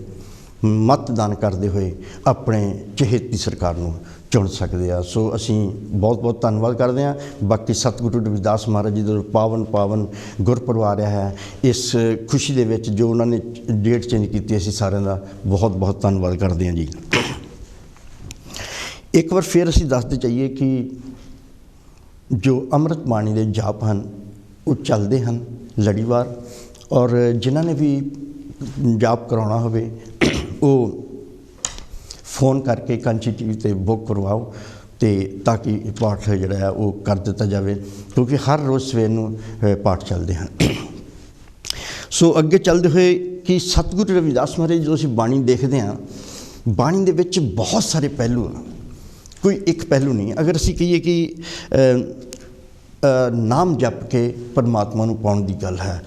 ਮਤਦਾਨ ਕਰਦੇ ਹੋਏ ਆਪਣੇ ਚਹੇਤੀ ਸਰਕਾਰ ਨੂੰ ਚੁਣ ਸਕਦੇ ਆ। ਸੋ ਅਸੀਂ ਬਹੁਤ ਬਹੁਤ ਧੰਨਵਾਦ ਕਰਦੇ ਹਾਂ। ਬਾਕੀ ਸਤਿਗੁਰੂ ਰਵਿਦਾਸ ਮਹਾਰਾਜ ਜੀ ਦਾ ਪਾਵਨ ਗੁਰਪੁਰਬ ਆ ਰਿਹਾ ਹੈ, ਇਸ ਖੁਸ਼ੀ ਦੇ ਵਿੱਚ ਜੋ ਉਹਨਾਂ ਨੇ ਡੇਟ ਚੇਂਜ ਕੀਤੀ, ਅਸੀਂ ਸਾਰਿਆਂ ਦਾ ਬਹੁਤ ਬਹੁਤ ਧੰਨਵਾਦ ਕਰਦੇ ਹਾਂ ਜੀ। ਇੱਕ ਵਾਰ ਫਿਰ ਅਸੀਂ ਦੱਸਦੇ ਚਾਹੀਏ ਕਿ ਜੋ ਅੰਮ੍ਰਿਤ ਬਾਣੀ ਦੇ ਜਾਪ ਹਨ ਉਹ ਚੱਲਦੇ ਹਨ ਲੜੀਵਾਰ, ਔਰ ਜਿਨ੍ਹਾਂ ਨੇ ਵੀ ਜਾਪ ਕਰਾਉਣਾ ਹੋਵੇ ਉਹ ਫ਼ੋਨ ਕਰਕੇ ਕਾਂਚੀ TV 'ਤੇ ਬੁੱਕ ਕਰਵਾਓ, ਅਤੇ ਤਾਂ ਕਿ ਪਾਠ ਜਿਹੜਾ ਆ ਉਹ ਕਰ ਦਿੱਤਾ ਜਾਵੇ, ਕਿਉਂਕਿ ਹਰ ਰੋਜ਼ ਸਵੇਰ ਨੂੰ ਪਾਠ ਚੱਲਦੇ ਹਨ। ਸੋ ਅੱਗੇ ਚੱਲਦੇ ਹੋਏ ਕਿ ਸਤਿਗੁਰੂ ਰਵਿਦਾਸ ਮਹਾਰਾਜ ਜਦੋਂ ਅਸੀਂ ਬਾਣੀ ਦੇਖਦੇ ਹਾਂ, ਬਾਣੀ ਦੇ ਵਿੱਚ ਬਹੁਤ ਸਾਰੇ ਪਹਿਲੂ ਆ, ਕੋਈ ਇੱਕ ਪਹਿਲੂ ਨਹੀਂ। ਅਗਰ ਅਸੀਂ ਕਹੀਏ ਕਿ ਨਾਮ ਜਪ ਕੇ ਪਰਮਾਤਮਾ ਨੂੰ ਪਾਉਣ ਦੀ ਗੱਲ ਹੈ,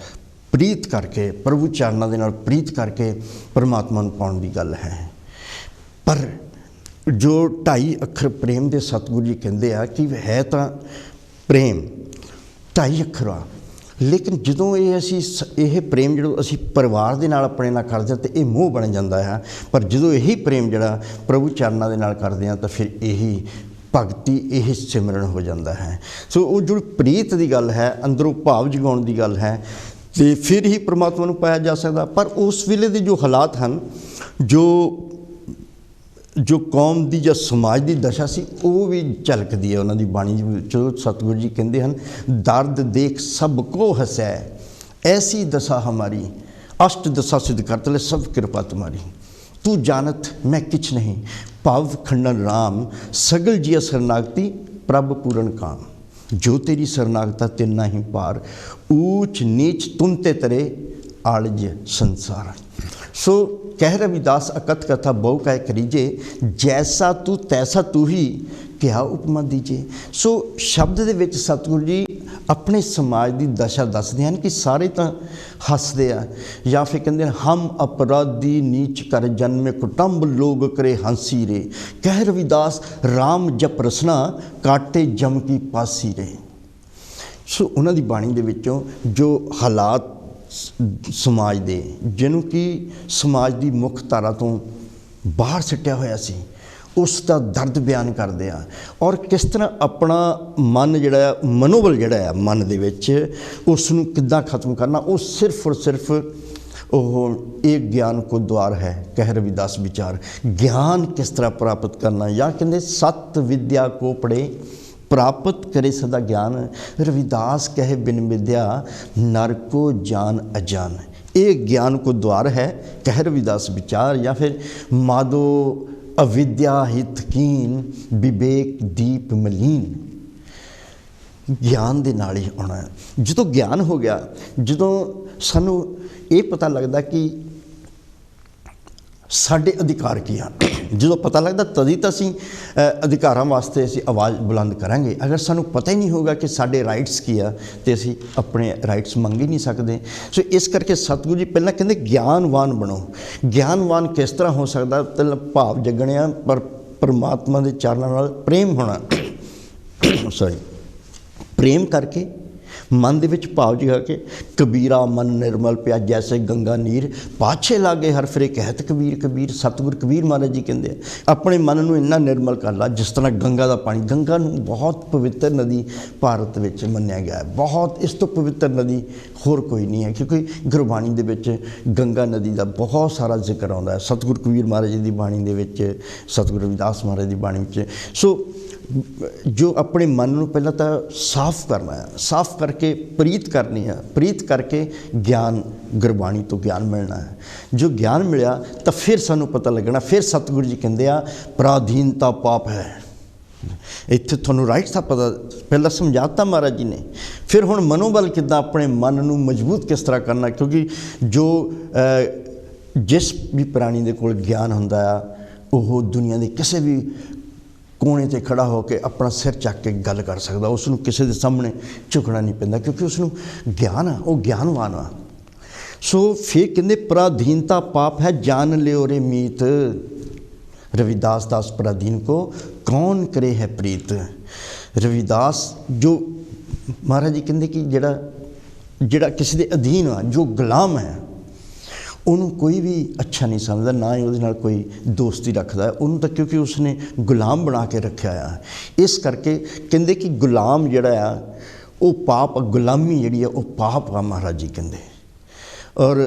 ਪ੍ਰੀਤ ਕਰਕੇ ਪ੍ਰਭੂ ਚਰਨਾਂ ਦੇ ਨਾਲ ਪ੍ਰੀਤ ਕਰਕੇ ਪਰਮਾਤਮਾ ਨੂੰ ਪਾਉਣ ਦੀ ਗੱਲ ਹੈ, ਪਰ ਜੋ 2.5 ਅੱਖਰ ਪ੍ਰੇਮ ਦੇ ਸਤਿਗੁਰੂ ਜੀ ਕਹਿੰਦੇ ਆ ਕਿ ਹੈ ਤਾਂ ਪ੍ਰੇਮ 2.5 ਅੱਖਰ ਆ, ਲੇਕਿਨ ਜਦੋਂ ਇਹ ਪ੍ਰੇਮ ਜਦੋਂ ਅਸੀਂ ਪਰਿਵਾਰ ਦੇ ਨਾਲ ਆਪਣੇ ਨਾਲ ਕਰਦੇ ਹਾਂ ਤਾਂ ਇਹ ਮੋਹ ਬਣ ਜਾਂਦਾ ਹੈ, ਪਰ ਜਦੋਂ ਇਹੀ ਪ੍ਰੇਮ ਜਿਹੜਾ ਪ੍ਰਭੂ ਚਰਨਾਂ ਦੇ ਨਾਲ ਕਰਦੇ ਹਾਂ ਤਾਂ ਫਿਰ ਇਹੀ ਭਗਤੀ, ਇਹ ਸਿਮਰਨ ਹੋ ਜਾਂਦਾ ਹੈ। ਸੋ ਉਹ ਜਿਹੜੀ ਪ੍ਰੀਤ ਦੀ ਗੱਲ ਹੈ, ਅੰਦਰੋਂ ਭਾਵ ਜਗਾਉਣ ਦੀ ਗੱਲ ਹੈ, ਅਤੇ ਫਿਰ ਹੀ ਪਰਮਾਤਮਾ ਨੂੰ ਪਾਇਆ ਜਾ ਸਕਦਾ। ਪਰ ਉਸ ਵੇਲੇ ਦੇ ਜੋ ਹਾਲਾਤ ਹਨ, ਜੋ ਕੌਮ ਦੀ ਜਾਂ ਸਮਾਜ ਦੀ ਦਸ਼ਾ ਸੀ, ਉਹ ਵੀ ਝਲਕਦੀ ਹੈ ਉਹਨਾਂ ਦੀ ਬਾਣੀ ਵਿੱਚੋਂ। ਸਤਿਗੁਰੂ ਜੀ ਕਹਿੰਦੇ ਹਨ, ਦਰਦ ਦੇਖ ਸਭ ਕੋ ਹਸੈ, ਐਸੀ ਦਸ਼ਾ ਹਮਾਰੀ, ਅਸ਼ਟ ਦਸ਼ਾ ਸਿੱਧ ਕਰਤ ਲੈ ਸਭ ਕਿਰਪਾ ਤੁਮਾਰੀ। ਤੂੰ ਜਾਨਤ ਮੈਂ ਕਿਛ ਨਹੀਂ, ਭਵ ਖੰਡਨ ਰਾਮ, ਸਗਲ ਜੀਆ ਸਰਨਾਗਤੀ ਪ੍ਰਭ ਪੂਰਨ ਕਾਮ। ਜੋ ਤੇਰੀ ਸਰਨਾਗਤਾ ਤਿੰਨਾ ਹੀ ਪਾਰ, ਊਚ ਨੀਚ ਤੁਮ ਤੇ ਤਰੇ ਆਲਜ ਸੰਸਾਰ। ਸੋ ਕਹਿ ਰਵਿਦਾਸ ਅਕਥ ਕਥਾ ਬਹੁ ਕਹਿ ਕਰੀਜੇ, ਜੈਸਾ ਤੂੰ ਤੈਸਾ ਤੂੰ ਹੀ ਕਿਹਾ ਉਪਮਾ ਦੀਜੇ। ਸੋ ਸ਼ਬਦ ਦੇ ਵਿੱਚ ਸਤਿਗੁਰੂ ਜੀ ਆਪਣੇ ਸਮਾਜ ਦੀ ਦਸ਼ਾ ਦੱਸਦੇ ਹਨ ਕਿ ਸਾਰੇ ਤਾਂ ਹੱਸਦੇ ਆ, ਜਾਂ ਫਿਰ ਕਹਿੰਦੇ ਹਨ ਹਮ ਅਪਰਾਧੀ ਨੀਚ ਕਰ ਜਨਮੇ, ਕੁਟੰਬ ਲੋਗ ਕਰੇ ਹੰਸੀ ਰੇ। ਕਹਿ ਰਵਿਦਾਸ ਰਾਮ ਜਪ ਰਸਨਾ, ਕਾਟੇ ਜਮ ਕੀ ਪਾਸੀ ਰੇ। ਸੋ ਉਹਨਾਂ ਦੀ ਬਾਣੀ ਦੇ ਵਿੱਚੋਂ ਜੋ ਹਾਲਾਤ ਸਮਾਜ ਦੇ, ਜਿਹਨੂੰ ਕਿ ਸਮਾਜ ਦੀ ਮੁੱਖ ਧਾਰਾ ਤੋਂ ਬਾਹਰ ਸਿੱਟਿਆ ਹੋਇਆ ਸੀ, ਉਸ ਦਾ ਦਰਦ ਬਿਆਨ ਕਰਦੇ ਆ, ਔਰ ਕਿਸ ਤਰ੍ਹਾਂ ਆਪਣਾ ਮਨ ਜਿਹੜਾ ਆ, ਮਨੋਬਲ ਜਿਹੜਾ ਆ ਮਨ ਦੇ ਵਿੱਚ, ਉਸ ਨੂੰ ਕਿੱਦਾਂ ਖਤਮ ਕਰਨਾ। ਉਹ ਸਿਰਫ ਔਰ ਸਿਰਫ ये ज्ञान को द्वार है, कह रविदास विचार। ज्ञान किस तरह प्राप्त करना, या कहते सत विद्या को पढ़े प्राप्त करे सदा ज्ञान। रविदास कहे बिन विद्या नर को जान अजान। ये ज्ञान को द्वार है, कह रविदास विचार। या फिर माधो अविद्या हितकीन विवेक दीप मलीन। ज्ञान दे नाल ही आना है। जो ज्ञान हो गया, जो सानू ये पता लगता कि साढ़े अधिकार की हैं, जो पता लगता तभी तो असी अधिकारों वास्ते असी आवाज़ बुलंद करांगे। अगर सानू पता ही नहीं होगा कि साढ़े राइट्स की है तो असी अपने राइट्स मंग ही नहीं सकते। सो इस करके सतगुरु जी पहला कहते ज्ञानवान बनो। ज्ञानवान किस तरह हो सकता, पहला भाव जगने पर परमात्मा के चरणों नाल प्रेम होना सॉरी प्रेम करके मन दे विच भाव जगा के। कबीरा मन निर्मल पिया जैसे गंगा नीर, पाछे लागे हर फिरे कहत कबीर कबीर। सतगुर कबीर महाराज जी कहते अपने मन नूं इन्ना निर्मल कर ला जिस तरह गंगा का पानी। गंगा नूं बहुत पवित्र नदी भारत विच मन्निया गया है, बहुत इस तो पवित्र नदी होर कोई नहीं है, क्योंकि गुरबाणी दे विच गंगा नदी का बहुत सारा जिक्र आता है। सतगुर कबीर महाराज जी की बाणी दे विच, सतगुर रविदास महाराज की बाणी विच। सो जो अपने मन में पहला तो साफ करना है, साफ करके प्रीत करनी है, प्रीत करके ज्ञान गुरबाणी तो ज्ञान मिलना है। जो ज्ञान मिलया तो फिर सानू पता लगना। फिर सतगुरु जी कहते हैं पराधीनता पाप है। इत्थे तुहानू राइट्स का पता पहला समझाता महाराज जी ने। फिर हुण मनोबल किद्दां अपने मन नूं मजबूत किस तरह करना, क्योंकि जो जिस भी प्राणी दे कोल ज्ञान हुंदा आ वो दुनिया के किसी भी कोने ते खड़ा होकर अपना सिर चक के गल कर सकता, उसनूं किसी के सामने झुकना नहीं पैंदा, क्योंकि उसनूं ज्ञान आ, वो ज्ञानवान आ। सो फिर कहते पराधीनता पाप है जान लियो रे मीत। रविदास दास पराधीन को कौन करे है प्रीत। रविदास जो महाराज जी कहते कि जिहड़ा किसी के अधीन आ, जो गुलाम है, उन्होंने कोई भी अच्छा नहीं समझता, ना ही उसदे नाल कोई दोस्ती रखता है उन्होंने, तो क्योंकि उसने गुलाम बना के रखा है। इस करके कहते कि गुलाम जिहड़ा आ वो पाप, गुलामी जिहड़ी है वो पाप आ महाराज जी कहते। और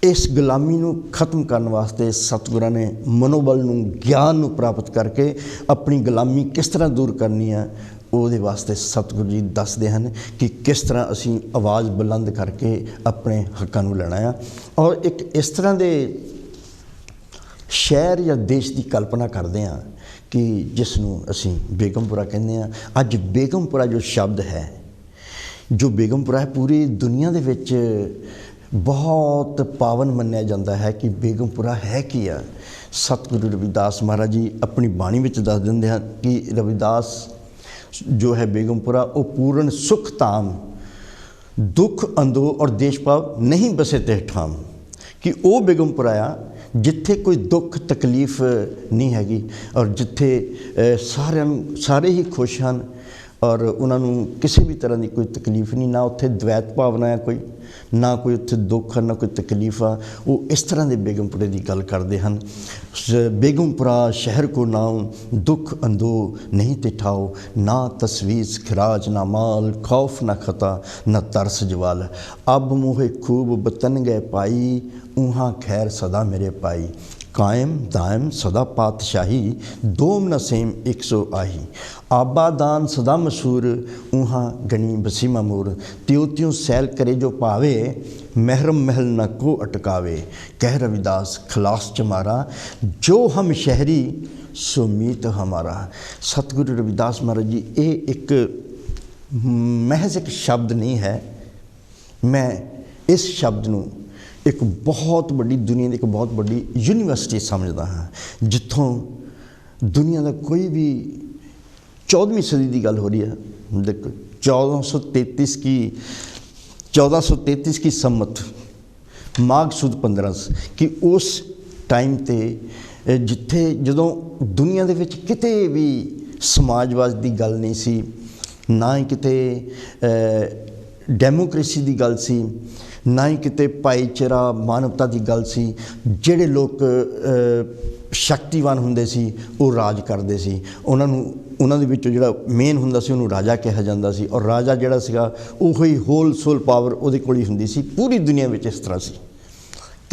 इस गुलामी नूं खत्म करने वास्ते सतगुरां ने मनोबल नूं, ज्ञान नूं प्राप्त करके अपनी गुलामी किस तरह दूर करनी है, ਉਹਦੇ वास्ते सतगुरु जी दसते हैं कि किस तरह असी आवाज़ बुलंद करके अपने हकों को लेना है। और एक इस तरह के शहर या देश की कल्पना करते हैं कि जिसनों असी बेगमपुरा कहते हैं। अज बेगमपुरा जो शब्द है, जो बेगमपुरा है, पूरी दुनिया दे विच बहुत पावन मन्निया जाता है कि बेगमपुरा है की है। सतगुरु रविदास महाराज जी अपनी बाणी में दस देंगे हैं कि रविदास जो है बेगमपुरा वो पूर्ण सुख धाम, दुख अंधो और देश भाव नहीं बसे ते ठाम। कि वो बेगमपुरा आ जिथे कोई दुख तकलीफ नहीं हैगी और जिथे सारे ही खुश हैं और उन्होंने किसी भी तरह की कोई तकलीफ नहीं, ना उत्थे द्वैत भावना है कोई, ना कोई उत्थे दुख है, ना कोई तकलीफ आ। वो इस तरह के बेगमपुरे की गल करते हैं। बेगमपुरा शहर को नाम दुख अंधो नहीं तिठाओ, ना तस्वीज़ खिराज ना माल, खौफ ना खता न तरस जवाल। अब मोहे खूब बतन गए पाई, ऊहाँ खैर सदा मेरे पाई। कायम दायम सदा पातशाही, दोम न सेम 100 आही। आबादान सदा मशहूर, ऊहाँ गनी बसीमा मोर। त्यों त्यों सैल करे जो पावे, महरम महल न को अटकावे। कह रविदास खलास चमारा, जो हम शहरी सो मीत हमारा। सतगुरु रविदास महाराज जी ये एक महज एक शब्द नहीं है, मैं इस शब्द नूं एक बहुत बड़ी दुनिया की एक बहुत बड़ी यूनीवर्सिटी समझदा हाँ, जिथों दुनिया का कोई भी 14वीं सदी की गल हो रही है। देखो 1433 की सम्मत माघ सुद 15 कि उस टाइम ते जिथे जदों दुनिया दे विच किते भी समाजवाद की गल नहीं सी, ना ही किते डेमोक्रेसी की गल सी, ना ही किते भाईचारा मानवता की गल सी। जिहड़े लोग शक्तिवान हुंदे सी वो राज करते सी, उन्हां दे विचों जिहड़ा मेन हुंदा सी उहनूं राजा कहा जांदा सी। और राजा जिहड़ा सीगा उही होल सोल पावर उहदे कोल ही हुंदी सी। पूरी दुनिया विच इस तरह सी।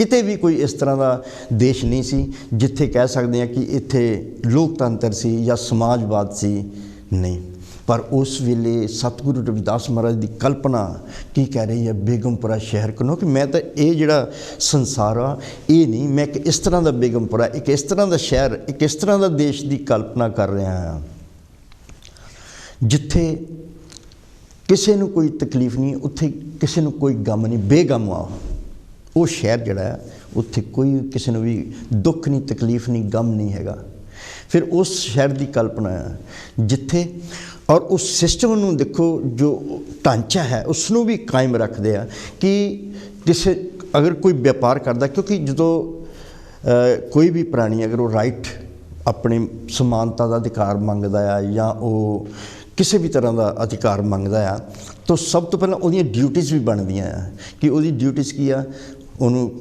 ਕਿਤੇ ਵੀ ਕੋਈ ਇਸ ਤਰ੍ਹਾਂ ਦਾ ਦੇਸ਼ ਨਹੀਂ ਸੀ ਜਿੱਥੇ ਕਹਿ ਸਕਦੇ ਹਾਂ ਕਿ ਇੱਥੇ ਲੋਕਤੰਤਰ ਸੀ ਜਾਂ ਸਮਾਜਵਾਦ ਸੀ, ਨਹੀਂ। ਪਰ ਉਸ ਵੇਲੇ ਸਤਿਗੁਰੂ ਰਵਿਦਾਸ ਮਹਾਰਾਜ ਦੀ ਕਲਪਨਾ ਕੀ ਕਹਿ ਰਹੀ ਹੈ, ਬੇਗਮਪੁਰਾ ਸ਼ਹਿਰ ਕੋਲੋਂ ਕਿ ਮੈਂ ਤਾਂ ਇਹ ਜਿਹੜਾ ਸੰਸਾਰ ਆ ਇਹ ਨਹੀਂ, ਮੈਂ ਇੱਕ ਇਸ ਤਰ੍ਹਾਂ ਦਾ ਬੇਗਮਪੁਰਾ, ਇੱਕ ਇਸ ਤਰ੍ਹਾਂ ਦਾ ਸ਼ਹਿਰ, ਇੱਕ ਇਸ ਤਰ੍ਹਾਂ ਦਾ ਦੇਸ਼ ਦੀ ਕਲਪਨਾ ਕਰ ਰਿਹਾ ਹਾਂ ਜਿੱਥੇ ਕਿਸੇ ਨੂੰ ਕੋਈ ਤਕਲੀਫ ਨਹੀਂ, ਉੱਥੇ ਕਿਸੇ ਨੂੰ ਕੋਈ ਗਮ ਨਹੀਂ, ਬੇਗਮ ਆ ਉਹ ਸ਼ਹਿਰ ਜਿਹੜਾ ਹੈ, ਉੱਥੇ ਕੋਈ ਕਿਸੇ ਨੂੰ ਵੀ ਦੁੱਖ ਨਹੀਂ, ਤਕਲੀਫ ਨਹੀਂ, ਗਮ ਨਹੀਂ ਹੈਗਾ। ਫਿਰ ਉਸ ਸ਼ਹਿਰ ਦੀ ਕਲਪਨਾ ਹੈ ਜਿੱਥੇ, ਔਰ ਉਸ ਸਿਸਟਮ ਨੂੰ ਦੇਖੋ ਜੋ ਢਾਂਚਾ ਹੈ ਉਸ ਨੂੰ ਵੀ ਕਾਇਮ ਰੱਖਦੇ ਆ ਕਿ ਕਿਸੇ ਅਗਰ ਕੋਈ ਵਪਾਰ ਕਰਦਾ, ਕਿਉਂਕਿ ਜਦੋਂ ਕੋਈ ਵੀ ਪ੍ਰਾਣੀ ਅਗਰ ਉਹ ਰਾਈਟ ਆਪਣੇ ਸਮਾਨਤਾ ਦਾ ਅਧਿਕਾਰ ਮੰਗਦਾ ਆ ਜਾਂ ਉਹ ਕਿਸੇ ਵੀ ਤਰ੍ਹਾਂ ਦਾ ਅਧਿਕਾਰ ਮੰਗਦਾ ਆ ਤਾਂ ਸਭ ਤੋਂ ਪਹਿਲਾਂ ਉਹਦੀਆਂ ਡਿਊਟੀਜ਼ ਵੀ ਬਣਦੀਆਂ ਆ ਕਿ ਉਹਦੀ ਡਿਊਟੀਜ਼ ਕੀ ਆ, ਉਹਨੂੰ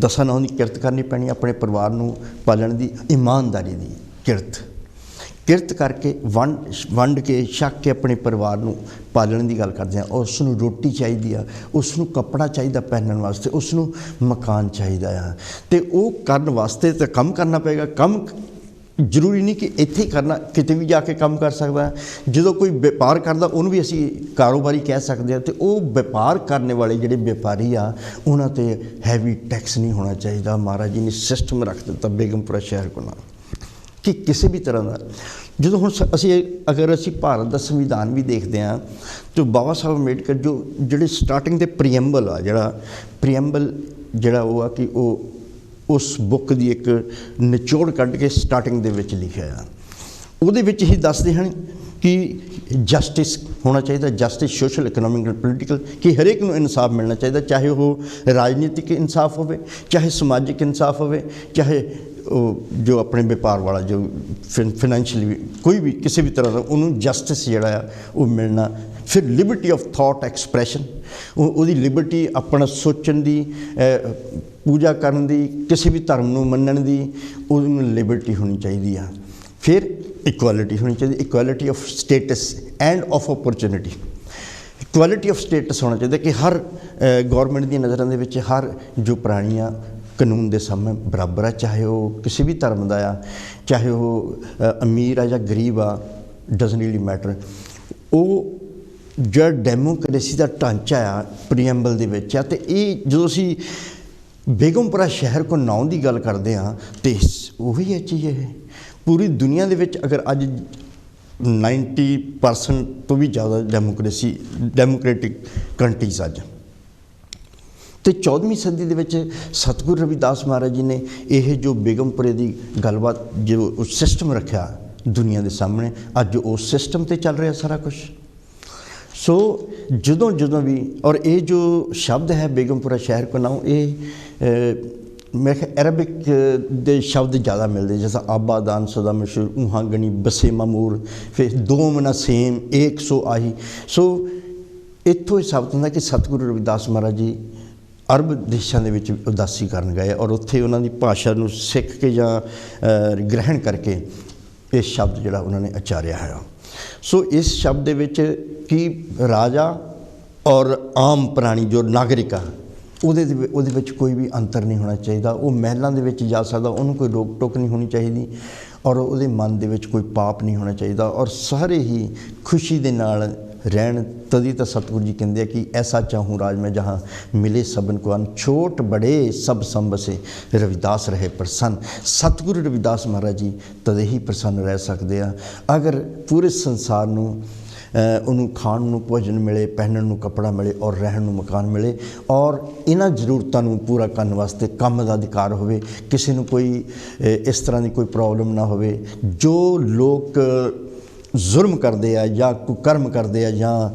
10 ਨਾਹਾਂ ਦੀ ਕਿਰਤ ਕਰਨੀ ਪੈਣੀ, ਆਪਣੇ ਪਰਿਵਾਰ ਨੂੰ ਪਾਲਣ ਦੀ, ਇਮਾਨਦਾਰੀ ਦੀ ਕਿਰਤ ਕਰਕੇ ਵੰਡ ਕੇ ਛਕ ਕੇ ਆਪਣੇ ਪਰਿਵਾਰ ਨੂੰ ਪਾਲਣ ਦੀ ਗੱਲ ਕਰਦੇ ਹਾਂ। ਉਸ ਨੂੰ ਰੋਟੀ ਚਾਹੀਦੀ ਆ, ਉਸ ਨੂੰ ਕੱਪੜਾ ਚਾਹੀਦਾ ਪਹਿਨਣ ਵਾਸਤੇ, ਉਸ ਨੂੰ ਮਕਾਨ ਚਾਹੀਦਾ ਆ, ਅਤੇ ਉਹ ਕਰਨ ਵਾਸਤੇ ਤਾਂ ਕੰਮ ਕਰਨਾ ਪਏਗਾ। ਕੰਮ ਜ਼ਰੂਰੀ ਨਹੀਂ ਕਿ ਇੱਥੇ ਹੀ ਕਰਨਾ, ਕਿਤੇ ਵੀ ਜਾ ਕੇ ਕੰਮ ਕਰ ਸਕਦਾ। ਜਦੋਂ ਕੋਈ ਵਪਾਰ ਕਰਦਾ ਉਹਨੂੰ ਵੀ ਅਸੀਂ ਕਾਰੋਬਾਰੀ ਕਹਿ ਸਕਦੇ ਹਾਂ, ਅਤੇ ਉਹ ਵਪਾਰ ਕਰਨ ਵਾਲੇ ਜਿਹੜੇ ਵਪਾਰੀ ਆ ਉਹਨਾਂ 'ਤੇ ਹੈਵੀ ਟੈਕਸ ਨਹੀਂ ਹੋਣਾ ਚਾਹੀਦਾ। ਮਹਾਰਾਜ ਜੀ ਨੇ ਸਿਸਟਮ ਰੱਖ ਦਿੱਤਾ ਬੇਗਮਪੁਰਾ ਸ਼ਹਿਰ ਕੋਲ ਕਿ ਕਿਸੇ ਵੀ ਤਰ੍ਹਾਂ ਦਾ, ਜਦੋਂ ਹੁਣ ਅਗਰ ਅਸੀਂ ਭਾਰਤ ਦਾ ਸੰਵਿਧਾਨ ਵੀ ਦੇਖਦੇ ਹਾਂ ਤਾਂ ਬਾਬਾ ਸਾਹਿਬ ਅੰਬੇਡਕਰ ਜਿਹੜੇ ਸਟਾਰਟਿੰਗ ਦੇ ਪ੍ਰੀਐਂਬਲ ਆ, ਜਿਹੜਾ ਉਹ ਆ ਕਿ ਉਹ ਉਸ ਬੁੱਕ ਦੀ ਇੱਕ ਨਿਚੋੜ ਕੱਢ ਕੇ ਸਟਾਰਟਿੰਗ ਦੇ ਵਿੱਚ ਲਿਖਿਆ ਆ। ਉਹਦੇ ਵਿੱਚ ਹੀ ਦੱਸਦੇ ਹਨ ਕਿ ਜਸਟਿਸ ਹੋਣਾ ਚਾਹੀਦਾ, justice social, economic and political, ਕਿ ਹਰੇਕ ਨੂੰ ਇਨਸਾਫ ਮਿਲਣਾ ਚਾਹੀਦਾ, ਚਾਹੇ ਉਹ ਰਾਜਨੀਤਿਕ ਇਨਸਾਫ ਹੋਵੇ, ਚਾਹੇ ਸਮਾਜਿਕ ਇਨਸਾਫ ਹੋਵੇ, ਚਾਹੇ ਉਹ ਜੋ ਆਪਣੇ ਵਪਾਰ ਵਾਲਾ ਜੋ ਫਾਈਨੈਂਸ਼ੀਅਲੀ ਕੋਈ ਵੀ ਕਿਸੇ ਵੀ ਤਰ੍ਹਾਂ ਦਾ ਉਹਨੂੰ ਜਸਟਿਸ ਜਿਹੜਾ ਆ ਉਹ ਮਿਲਣਾ। ਫਿਰ ਲਿਬਰਟੀ ਆਫ ਥਾਟ ਐਕਸਪ੍ਰੈਸ਼ਨ, ਉਹਦੀ ਲਿਬਰਟੀ ਆਪਣਾ ਸੋਚਣ ਦੀ, ਪੂਜਾ ਕਰਨ ਦੀ, ਕਿਸੇ ਵੀ ਧਰਮ ਨੂੰ ਮੰਨਣ ਦੀ, ਉਹਨੂੰ ਲਿਬਰਟੀ ਹੋਣੀ ਚਾਹੀਦੀ ਆ। ਫਿਰ ਇਕੁਐਲਿਟੀ ਹੋਣੀ ਚਾਹੀਦੀ, equality of status and of opportunity. Equality of status ਹੋਣਾ ਚਾਹੀਦਾ ਕਿ ਹਰ ਗੌਰਮੈਂਟ ਦੀਆਂ ਨਜ਼ਰਾਂ ਦੇ ਵਿੱਚ ਹਰ ਜੋ ਪ੍ਰਾਣੀ ਆ ਕਾਨੂੰਨ ਦੇ ਸਾਹਮਣੇ ਬਰਾਬਰ ਆ, ਚਾਹੇ ਉਹ ਕਿਸੇ ਵੀ ਧਰਮ ਦਾ ਆ, ਚਾਹੇ ਉਹ ਅਮੀਰ ਆ ਜਾਂ ਗਰੀਬ ਆ, ਡਜ਼ਨਟ ਰੀਲੀ ਮੈਟਰ। ਉਹ ਜਿਹੜਾ ਡੈਮੋਕ੍ਰੇਸੀ ਦਾ ਢਾਂਚਾ ਆ ਪ੍ਰੀਐਂਬਲ ਦੇ ਵਿੱਚ ਆ। ਅਤੇ ਇਹ ਜਦੋਂ ਅਸੀਂ ਬੇਗਮਪੁਰਾ ਸ਼ਹਿਰ ਕੋ ਨਾਮ ਦੀ ਗੱਲ ਕਰਦੇ ਹਾਂ ਅਤੇ ਉਹੀ ਹੈ ਚੀਜ਼। ਇਹ ਪੂਰੀ ਦੁਨੀਆ ਦੇ ਵਿੱਚ ਅਗਰ ਅੱਜ 90% ਤੋਂ ਵੀ ਜ਼ਿਆਦਾ ਡੈਮੋਕ੍ਰੈਟਿਕ ਕੰਟਰੀਜ਼ ਅੱਜ, ਅਤੇ 14ਵੀਂ ਸਦੀ ਦੇ ਵਿੱਚ ਸਤਿਗੁਰੂ ਰਵਿਦਾਸ ਮਹਾਰਾਜ ਜੀ ਨੇ ਇਹ ਜੋ ਬੇਗਮਪੁਰੇ ਦੀ ਗੱਲਬਾਤ ਜੋ ਸਿਸਟਮ ਰੱਖਿਆ ਦੁਨੀਆ ਦੇ ਸਾਹਮਣੇ, ਅੱਜ ਉਸ ਸਿਸਟਮ 'ਤੇ ਚੱਲ ਰਿਹਾ ਸਾਰਾ ਕੁਛ। ਸੋ ਜਦੋਂ ਵੀ, ਔਰ ਇਹ ਜੋ ਸ਼ਬਦ ਹੈ ਬੇਗਮਪੁਰਾ ਸ਼ਹਿਰ ਕੋ ਨਾਮ, ਇਹ ਮੇਰੇ ਖਿਆਲ ਅਰਬਿਕ ਦੇ ਸ਼ਬਦ ਜ਼ਿਆਦਾ ਮਿਲਦੇ, ਜੈਸਾ ਆਬਾਦਾਨ ਸਦਾ ਮਸ਼ਹੂਰ, ਊਹਾਂ ਗਣੀ ਬਸੇ ਮਾਮੂਰ, ਫਿਰ ਦੋ ਮਨਾ ਸੇਮ ਏਕ ਸੋ ਆਹੀ। ਸੋ ਇੱਥੋਂ ਇਹ ਸਾਬਤ ਹੁੰਦਾ ਕਿ ਸਤਿਗੁਰੂ ਰਵਿਦਾਸ ਮਹਾਰਾਜ ਜੀ ਅਰਬ ਦੇਸ਼ਾਂ ਦੇ ਵਿੱਚ ਉਦਾਸੀ ਕਰਨ ਗਏ ਔਰ ਉੱਥੇ ਉਹਨਾਂ ਦੀ ਭਾਸ਼ਾ ਨੂੰ ਸਿੱਖ ਕੇ ਜਾਂ ਗ੍ਰਹਿਣ ਕਰਕੇ ਇਹ ਸ਼ਬਦ ਜਿਹੜਾ ਉਹਨਾਂ ਨੇ ਉਚਾਰਿਆ ਹੈ। ਸੋ ਇਸ ਸ਼ਬਦ ਦੇ ਵਿੱਚ ਕਿ ਰਾਜਾ ਔਰ ਆਮ ਪ੍ਰਾਣੀ ਜੋ ਨਾਗਰਿਕ ਆ ਉਹਦੇ ਵਿੱਚ ਕੋਈ ਵੀ ਅੰਤਰ ਨਹੀਂ ਹੋਣਾ ਚਾਹੀਦਾ। ਉਹ ਮਹਿਲਾਂ ਦੇ ਵਿੱਚ ਜਾ ਸਕਦਾ, ਉਹਨੂੰ ਕੋਈ ਰੋਕ ਟੋਕ ਨਹੀਂ ਹੋਣੀ ਚਾਹੀਦੀ, ਔਰ ਉਹਦੇ ਮਨ ਦੇ ਵਿੱਚ ਕੋਈ ਪਾਪ ਨਹੀਂ ਹੋਣਾ ਚਾਹੀਦਾ, ਔਰ ਸਾਰੇ ਹੀ ਖੁਸ਼ੀ ਦੇ ਨਾਲ ਰਹਿਣ। ਤਦੀ ਤਾਂ ਸਤਿਗੁਰੂ ਜੀ ਕਹਿੰਦੇ ਆ ਕਿ ਐਸਾ ਚਾਹੂੰ ਰਾਜ ਮੈਂ ਜਹਾਂ ਮਿਲੇ ਸਭਨ ਕੋ ਅਨ, ਛੋਟ ਬੜੇ ਸਭ ਸੰਬਸੇ ਰਵਿਦਾਸ ਰਹੇ ਪ੍ਰਸੰਨ। ਸਤਿਗੁਰੂ ਰਵਿਦਾਸ ਮਹਾਰਾਜ ਜੀ ਤਦੇ ਹੀ ਪ੍ਰਸੰਨ ਰਹਿ ਸਕਦੇ ਆ ਅਗਰ ਪੂਰੇ ਸੰਸਾਰ ਨੂੰ ਉਹਨੂੰ ਖਾਣ ਨੂੰ ਭੋਜਨ ਮਿਲੇ, ਪਹਿਨਣ ਨੂੰ ਕੱਪੜਾ ਮਿਲੇ, ਔਰ ਰਹਿਣ ਨੂੰ ਮਕਾਨ ਮਿਲੇ, ਔਰ ਇਹਨਾਂ ਜ਼ਰੂਰਤਾਂ ਨੂੰ ਪੂਰਾ ਕਰਨ ਵਾਸਤੇ ਕੰਮ ਦਾ ਅਧਿਕਾਰ ਹੋਵੇ, ਕਿਸੇ ਨੂੰ ਕੋਈ ਇਸ ਤਰ੍ਹਾਂ ਦੀ ਕੋਈ ਪ੍ਰੋਬਲਮ ਨਾ ਹੋਵੇ। ਜੋ ਲੋਕ ਜ਼ੁਲਮ ਕਰਦੇ ਆ ਜਾਂ ਕੁਕਰਮ ਕਰਦੇ ਆ ਜਾਂ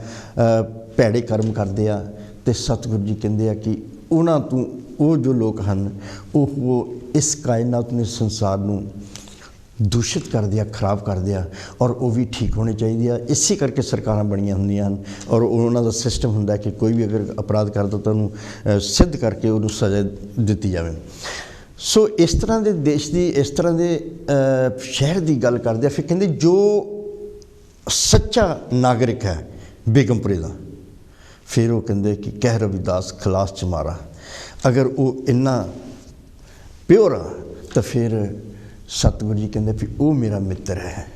ਭੈੜੇ ਕਰਮ ਕਰਦੇ ਆ, ਅਤੇ ਸਤਿਗੁਰੂ ਜੀ ਕਹਿੰਦੇ ਆ ਕਿ ਉਹਨਾਂ ਤੋਂ ਉਹ ਜੋ ਲੋਕ ਹਨ ਉਹ ਇਸ ਕਾਇਨਾਤ ਨੂੰ, ਸੰਸਾਰ ਨੂੰ ਦੂਸ਼ਿਤ ਕਰਦੇ ਆ, ਖਰਾਬ ਕਰਦੇ ਆ, ਔਰ ਉਹ ਵੀ ਠੀਕ ਹੋਣੇ ਚਾਹੀਦੇ ਆ। ਇਸੇ ਕਰਕੇ ਸਰਕਾਰਾਂ ਬਣੀਆਂ ਹੁੰਦੀਆਂ ਹਨ, ਔਰ ਉਹਨਾਂ ਦਾ ਸਿਸਟਮ ਹੁੰਦਾ ਕਿ ਕੋਈ ਵੀ ਅਗਰ ਅਪਰਾਧ ਕਰਦਾ ਤਾਂ ਉਹਨੂੰ ਸਿੱਧ ਕਰਕੇ ਉਹਨੂੰ ਸਜ਼ਾ ਦਿੱਤੀ ਜਾਵੇ। ਸੋ ਇਸ ਤਰ੍ਹਾਂ ਦੇ ਦੇਸ਼ ਦੀ, ਇਸ ਤਰ੍ਹਾਂ ਦੇ ਸ਼ਹਿਰ ਦੀ ਗੱਲ ਕਰਦੇ ਆ। ਫਿਰ ਕਹਿੰਦੇ ਜੋ ਸੱਚਾ ਨਾਗਰਿਕ ਹੈ ਬੇਗਮਪੁਰੇ ਦਾ, ਫਿਰ ਉਹ ਕਹਿੰਦੇ ਕਿ ਕਹਿ ਰਵਿਦਾਸ ਖਲਾਸ ਚ ਮਾਰਾ। अगर वो इन्ना प्योर आ तो फिर सतगुरु जी कहते भी वो मेरा मित्र है।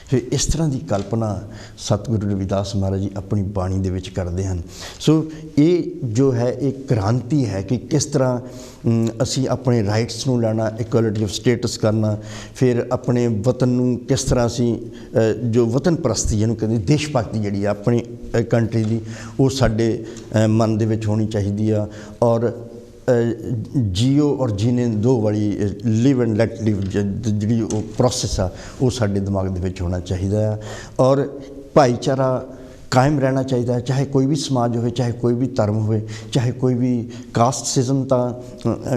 फिर इस तरह की कल्पना सतगुरु रविदास महाराज जी अपनी बाणी दे विच करते हैं। सो ये जो है एक क्रांति है कि किस तरह असी अपने राइट्स नूं लेना, इक्वलिटी ऑफ स्टेटस करना, फिर अपने वतन नूं किस तरह असी जो वतन परस्ती जिन्होंने कहते देश भगती जिहड़ी आ अपनी कंट्री की वो साडे मन दे विच होनी चाहिए आ। और जियो और जीने दो वाली लिव एंड लैट लिव जी प्रोसैस आ वो साडे दिमाग दे विच होना चाहिए। और भाईचारा कायम रहना चाहिए, चाहे कोई भी समाज हो, चाहे कोई भी धर्म हो, चाहे कोई भी कास्ट सिस्टम तो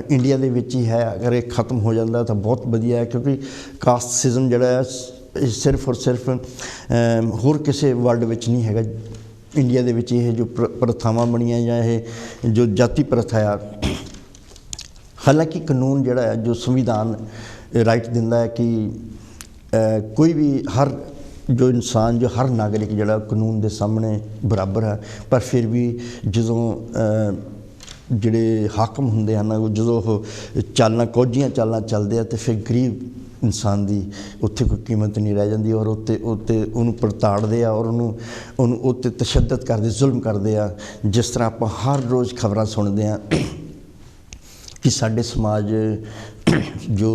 इंडिया दे विच ही है। अगर ये खत्म हो जाता तो बहुत वधिया है, क्योंकि कास्ट सिस्टम जिहड़ा है सिर्फ और सिर्फ होर किसी वर्ल्ड विच नहीं हैगा। इंडिया दे विच ये जो प्रथावां बणियां या ये जो जाति प्रथा आ, हालांकि कानून जिहड़ा है जो संविधान राइट दिंदा है कि कोई भी हर जो इंसान जो हर नागरिक जिहड़ा कानून दे सामने बराबर है, पर फिर भी जदों जिहड़े हाकम हुंदे हन जदों ओह चालां कोझियां चालां चलदे आ ते फिर गरीब इंसान की उत्थे कोई कीमत नहीं रह जाती और उत्ते उन्होंने पड़ताड़ते और उन्होंने उत्ते तशद्दद करते, जुल्म करते आ। जिस तरह आप हर रोज़ खबरां सुनते हैं कि साडे समाज जो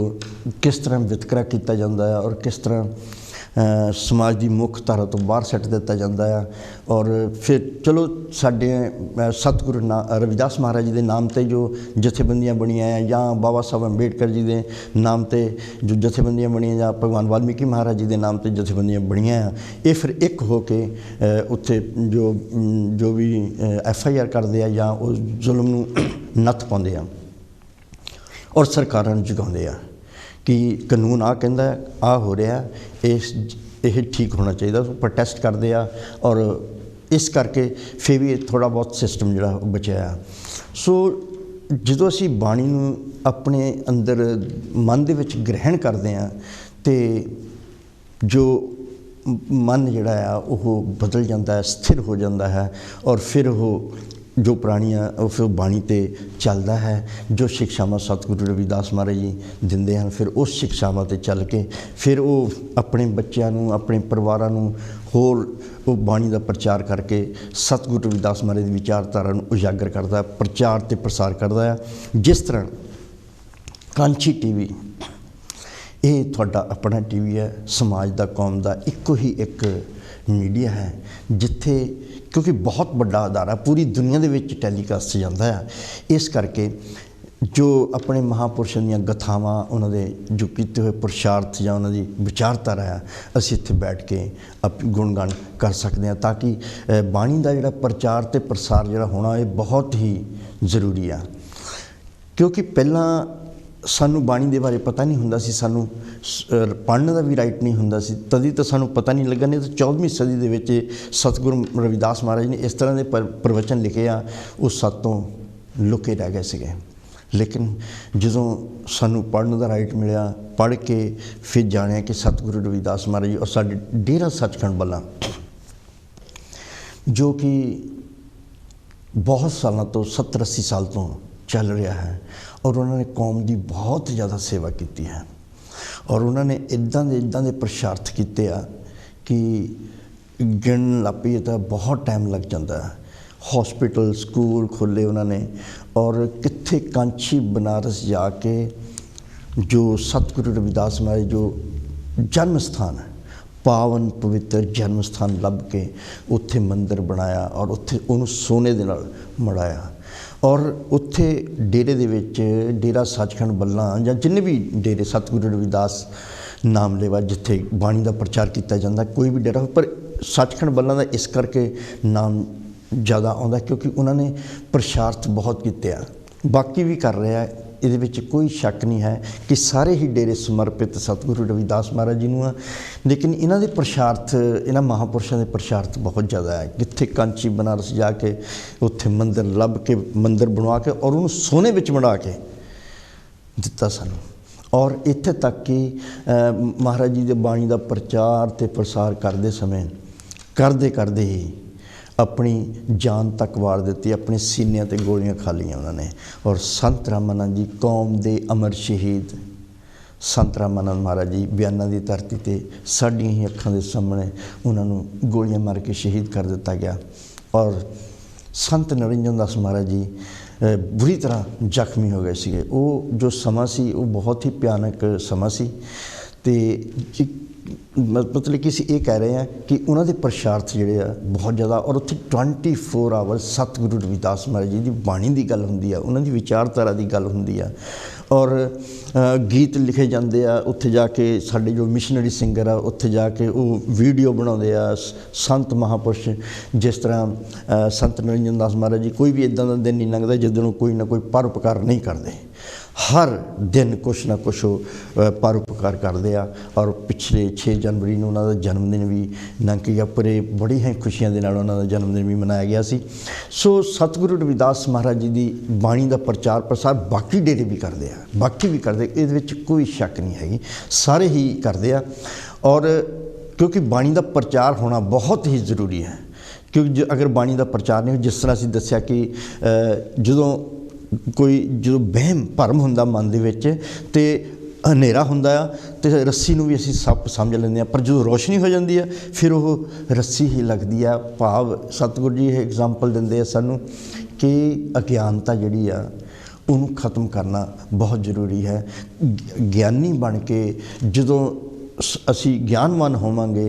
किस तरह वितकरा किया जाता है और किस तरह समाज की मुख्य धारा तो बाहर सट दिता जाता है। और फिर चलो साडे सतगुरु रविदास महाराज जी के नाम पर जो जथेबंदियां बनियां हैं, या बाबा साहब अंबेडकर जी के नाम पर जो जथेबंदियां बनियां, या भगवान वाल्मीकि महाराज जी के नाम पर जथेबंदियां बनियां हैं, ये फिर एक हो के उत्थे जो भी FIR करते हैं या उस जुल्म नूं नत्थ पाउंदे हैं और सरकारां नूं जगाउंदे आ कि कानून आ कहंदा आ हो रहा ये ठीक होना चाहिए। प्रोटेस्ट करते आ और इस करके फिर भी थोड़ा बहुत सिस्टम जिहड़ा बचिया। सो जदों असी बाणी नूं अपने अंदर मन दे विच ग्रहण करते हैं तो जो मन जिहड़ा आ वो बदल जाता है, स्थिर हो जाता है और फिर वो जो पुरानियां फिर बाणी ते चलता है। जो शिक्षावां सतगुरु रविदास महाराज जी दिंदे हैं फिर उस शिक्षावां ते चल के फिर वो अपने बच्चों नूं अपने परिवारां नूं होर वो बाणी का प्रचार करके सतगुरु रविदास महाराज की विचारधारा नूं उजागर करता है, प्रचार ते प्रसार करता है। जिस तरह कांची TV ये तुहाडा अपना TV है, समाज का कौम का इको ही एक मीडिया है जिथे क्योंकि बहुत बड़ा अदारा पूरी दुनिया के विच टैलीकास्ट जाता है। इस करके जो अपने महापुरुषों दी गथावां उन्होंने जो किए हुए पुरुषार्थ या उन्होंने विचारधारा है असीं इत्थे बैठ के गुणगान कर सकते हैं, ताकि बाणी का जिहड़ा प्रचार ते प्रसार जिहड़ा होना ये बहुत ही जरूरी है। क्योंकि पहला सानू बाणी दे बारे पता नहीं हुंदा सी, सानू पढ़ने का भी राइट नहीं हुंदा सी, तदी तो सानू पता नहीं लगा। नहीं तो 14वीं सदी दे विच सतगुरु रविदास महाराज ने इस तरह के प्रवचन लिखे आ वो सातों लुके रह गए सीगे। लेकिन जदों सानू पढ़ने का राइट मिलिया, पढ़ के फिर जानिया कि सतगुरु रविदास महाराज जी और साडे डेरा सचखंड वाला जो कि बहुत सालों तो 70-80 साल तो चल रहा है और उन्होंने कौम की बहुत ज़्यादा सेवा की है और उन्होंने इदां दे पुरुषार्थ किए आ कि गिन लग पईए तो बहुत टाइम लग जाता है। हॉस्पिटल स्कूल खोले उन्होंने और कित्थे कांची बनारस जाके जो सतगुरु रविदास महाराज जो जन्म स्थान है, पावन पवित्र जन्म स्थान लभ के उत्थे मंदिर बनाया और उत्थे उन्होंने सोने दे नाल मढ़ाया। और उत्थे डेरे दे विच डेरा सचखंड बल्ला या जिन्ने भी डेरे सतगुरु रविदास नाम लेवा जिथे बाणी का प्रचार किया जाता, कोई भी डेरा पर सचखंड बल्ला का इस करके नाम ज़्यादा आता क्योंकि उन्होंने प्रचार्थ बहुत किए। बाकी भी कर रहा है, ये विच कोई शक नहीं है कि सारे ही डेरे समर्पित सतगुरु रविदास महाराज जी नूं। लेकिन इन्हां दे प्रचार्थ इन्हां महापुरुषों के प्रचार्थ बहुत ज़्यादा है। कित्थे कांची बनारस जाके उत्थे मंदिर लभ के मंदिर बनवा के और उन्होंने सोने विच मढ़ा के दिता सानूं। और इत्थे तक कि महाराज जी दे बाणी का प्रचार ते प्रसार करते समय करते ही अपनी जान तक वार दी, अपने सीनिया ते गोलियां खा लिया उन्होंने। और संत रामानंद जी कौम के अमर शहीद संत रामानंद महाराज जी बयाना की धरती ते साडियां ही अखां दे सामने उन्होंने गोलियां मार के शहीद कर दिता गया। और संत निरंजन दास महाराज जी बुरी तरह जख्मी हो गए थे। वो जो समा सी वो बहुत ही भयानक समा सी। ते मतलब कि असीं ये कह रहे हैं कि उन्होंने प्रशार्थ जिहड़े आ बहुत ज़्यादा, और उत्थे 24 आवर सतगुरु रविदास महाराज जी की बाणी की गल हुंदी आ, उन्होंने विचारधारा की गल हुंदी आ, और गीत लिखे जाते हैं। उत्थे जाके साडे जो मिशनरी सिंगर आ उत्थे जाके वो वीडियो बनाते हैं। संत महापुरुष जिस तरह संत निरंजन दास महाराज जी कोई भी इदां दा दिन नहीं लंघदा जिस कोई ना कोई परोपकार नहीं करते। हर दिन कुछ ना कुछ परोपकार करते हैं। और पिछले 6 जनवरी को उन्होंने जन्मदिन भी लंघ गया, पूरे बड़ी ही खुशियां दे नाल उन्होंने जन्मदिन भी मनाया गया सी। सो सतगुरु रविदास महाराज जी की बाणी का प्रचार प्रसार बाकी डेरे भी करते हैं, बाकी भी करते, ये कोई शक नहीं हैगी, सारे ही करते हैं। और क्योंकि बाणी का प्रचार होना बहुत ही जरूरी है, क्योंकि अगर बाणी का प्रचार नहीं, जिस तरह असीं दस्सिया कि जो वहम भरम हुंदा मन दे विच ते हनेरा हुंदा आ ते रस्सी नूं भी असीं सप समझ लैंदे आ, पर जो रोशनी हो जाती है फिर वो रस्सी ही लगती है। भाव सतगुरु जी एग्जाम्पल दिंदे आ सानूं कि अज्ञानता जिहड़ी आ उन्होंने ख़त्म करना बहुत जरूरी है। ज्ञानी बन के जदों असी ज्ञानवान होवांगे,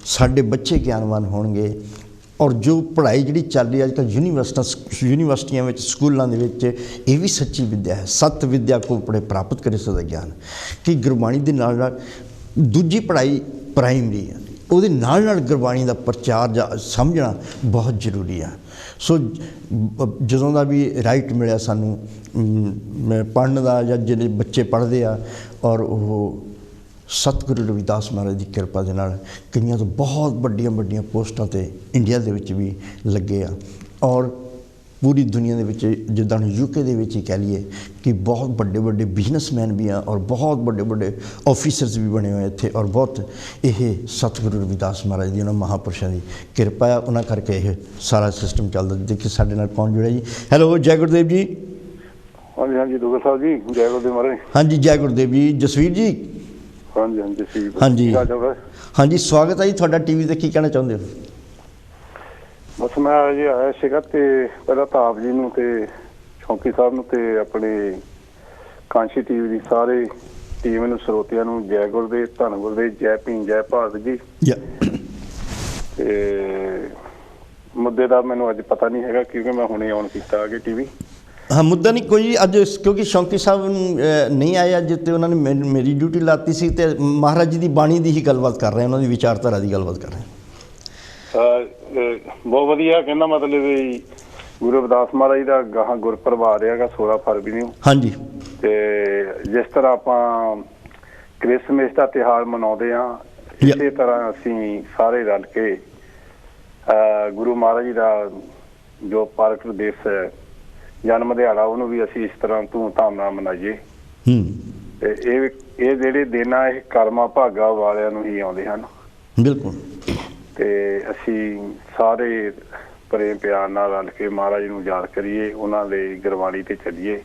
साडे बच्चे ज्ञानवान होणगे, और जो पढ़ाई जी चल रही है अजकल यूनीवर्सिटियां स्कूलों के ये भी सच्ची विद्या है। सत विद्या को पढ़े प्राप्त करे सदा ज्ञान, कि गुरबाणी के नाल दूजी पढ़ाई प्राइमरी है, ਉਹਦੇ ਨਾਲ ਗੁਰਬਾਣੀ ਦਾ ਪ੍ਰਚਾਰ ਜਾਂ ਸਮਝਣਾ बहुत ਜ਼ਰੂਰੀ ਆ। ਸੋ ਜਦੋਂ ਦਾ ਵੀ ਰਾਈਟ ਮਿਲਿਆ ਸਾਨੂੰ ਪੜ੍ਹਨ ਦਾ, ਜਾਂ ਜਿਹੜੇ ਬੱਚੇ ਪੜ੍ਹਦੇ ਆ, ਔਰ ਉਹ ਸਤਿਗੁਰੂ ਰਵਿਦਾਸ ਮਹਾਰਾਜ ਦੀ ਕਿਰਪਾ ਦੇ ਨਾਲ ਕਈਆਂ ਤੋਂ ਬਹੁਤ ਵੱਡੀਆਂ ਪੋਸਟਾਂ 'ਤੇ ਇੰਡੀਆ ਦੇ ਵਿੱਚ ਵੀ ਲੱਗੇ ਆ। ਔਰ पूरी दुनिया के जिदा यूके ही कह लीए कि बहुत बड़े बिजनेसमैन भी हैं, और बहुत बड़े ऑफिसर्स भी बने हुए इत्थे, और बहुत ये सतगुरु रविदास महाराज जी उन्होंने महापुरुषों की कृपा है, उन्होंने करके ये सारा सिस्टम चलता। देखिए साढ़े नाल कौन जुड़े जी। हैलो, जय गुरुदेव जी। हाँ जी, हाँ जी दुग्गल साहब जी, जय गुरुदेव महाराज। हाँ जी, जय गुरुदेव जी। जसवीर जी। हाँ जी, हाँ जी, हाँ जी, हाँ जी, स्वागत है जी थोड़ा। टीवी ते की कहना चाहते हो? बस मैं अजे आया सीगा ते पहला तो आप जी नूं ते चौंकी साहब नूं ते अपने कांशी टीवी दी सारे टीम नूं सरोतियां नूं जय गुरुदेव, धन गुरुदेव, जय भीम, जय भारत जी। ते मुद्दे दा मैनूं अज पता नहीं हैगा क्योंकि मैं हुणे ऑन कीता आगे टीवी। हाँ, मुद्दा नहीं कोई अज, क्योंकि शौकी साहब नहीं आए अज, तो उन्होंने मेरी ड्यूटी लाती सी, ते महाराज जी की बाणी की ही गलबात कर रहे हैं, उन्होंने विचारधारा की गलबात कर रहे हैं। बहुत वधिया, कहना मतलब भी गुरु रविदास महाराज जी का गाह गुरपुरब आ रहा है 16 फरवरी नूं। हाँ जी। ते जिस तरह आपां क्रिसमस का त्यौहार मनाउंदे हां, इसे तरह असीं सारे रल के गुरु महाराज जी का जो प्रगट दिवस है, जन्म दिहाड़ा, उन्होंने भी असीं इस तरह धूमधाम नाल मनाइए। ते ये जिहड़े दिन आ, कर्मा भागा वालियां नूं ही आउंदे हन। बिल्कुल। ते असी सारे प्रेम प्यार नाल रल के महाराज नूं याद करिए, उन्हां दे गुरबाणी ते चलिए,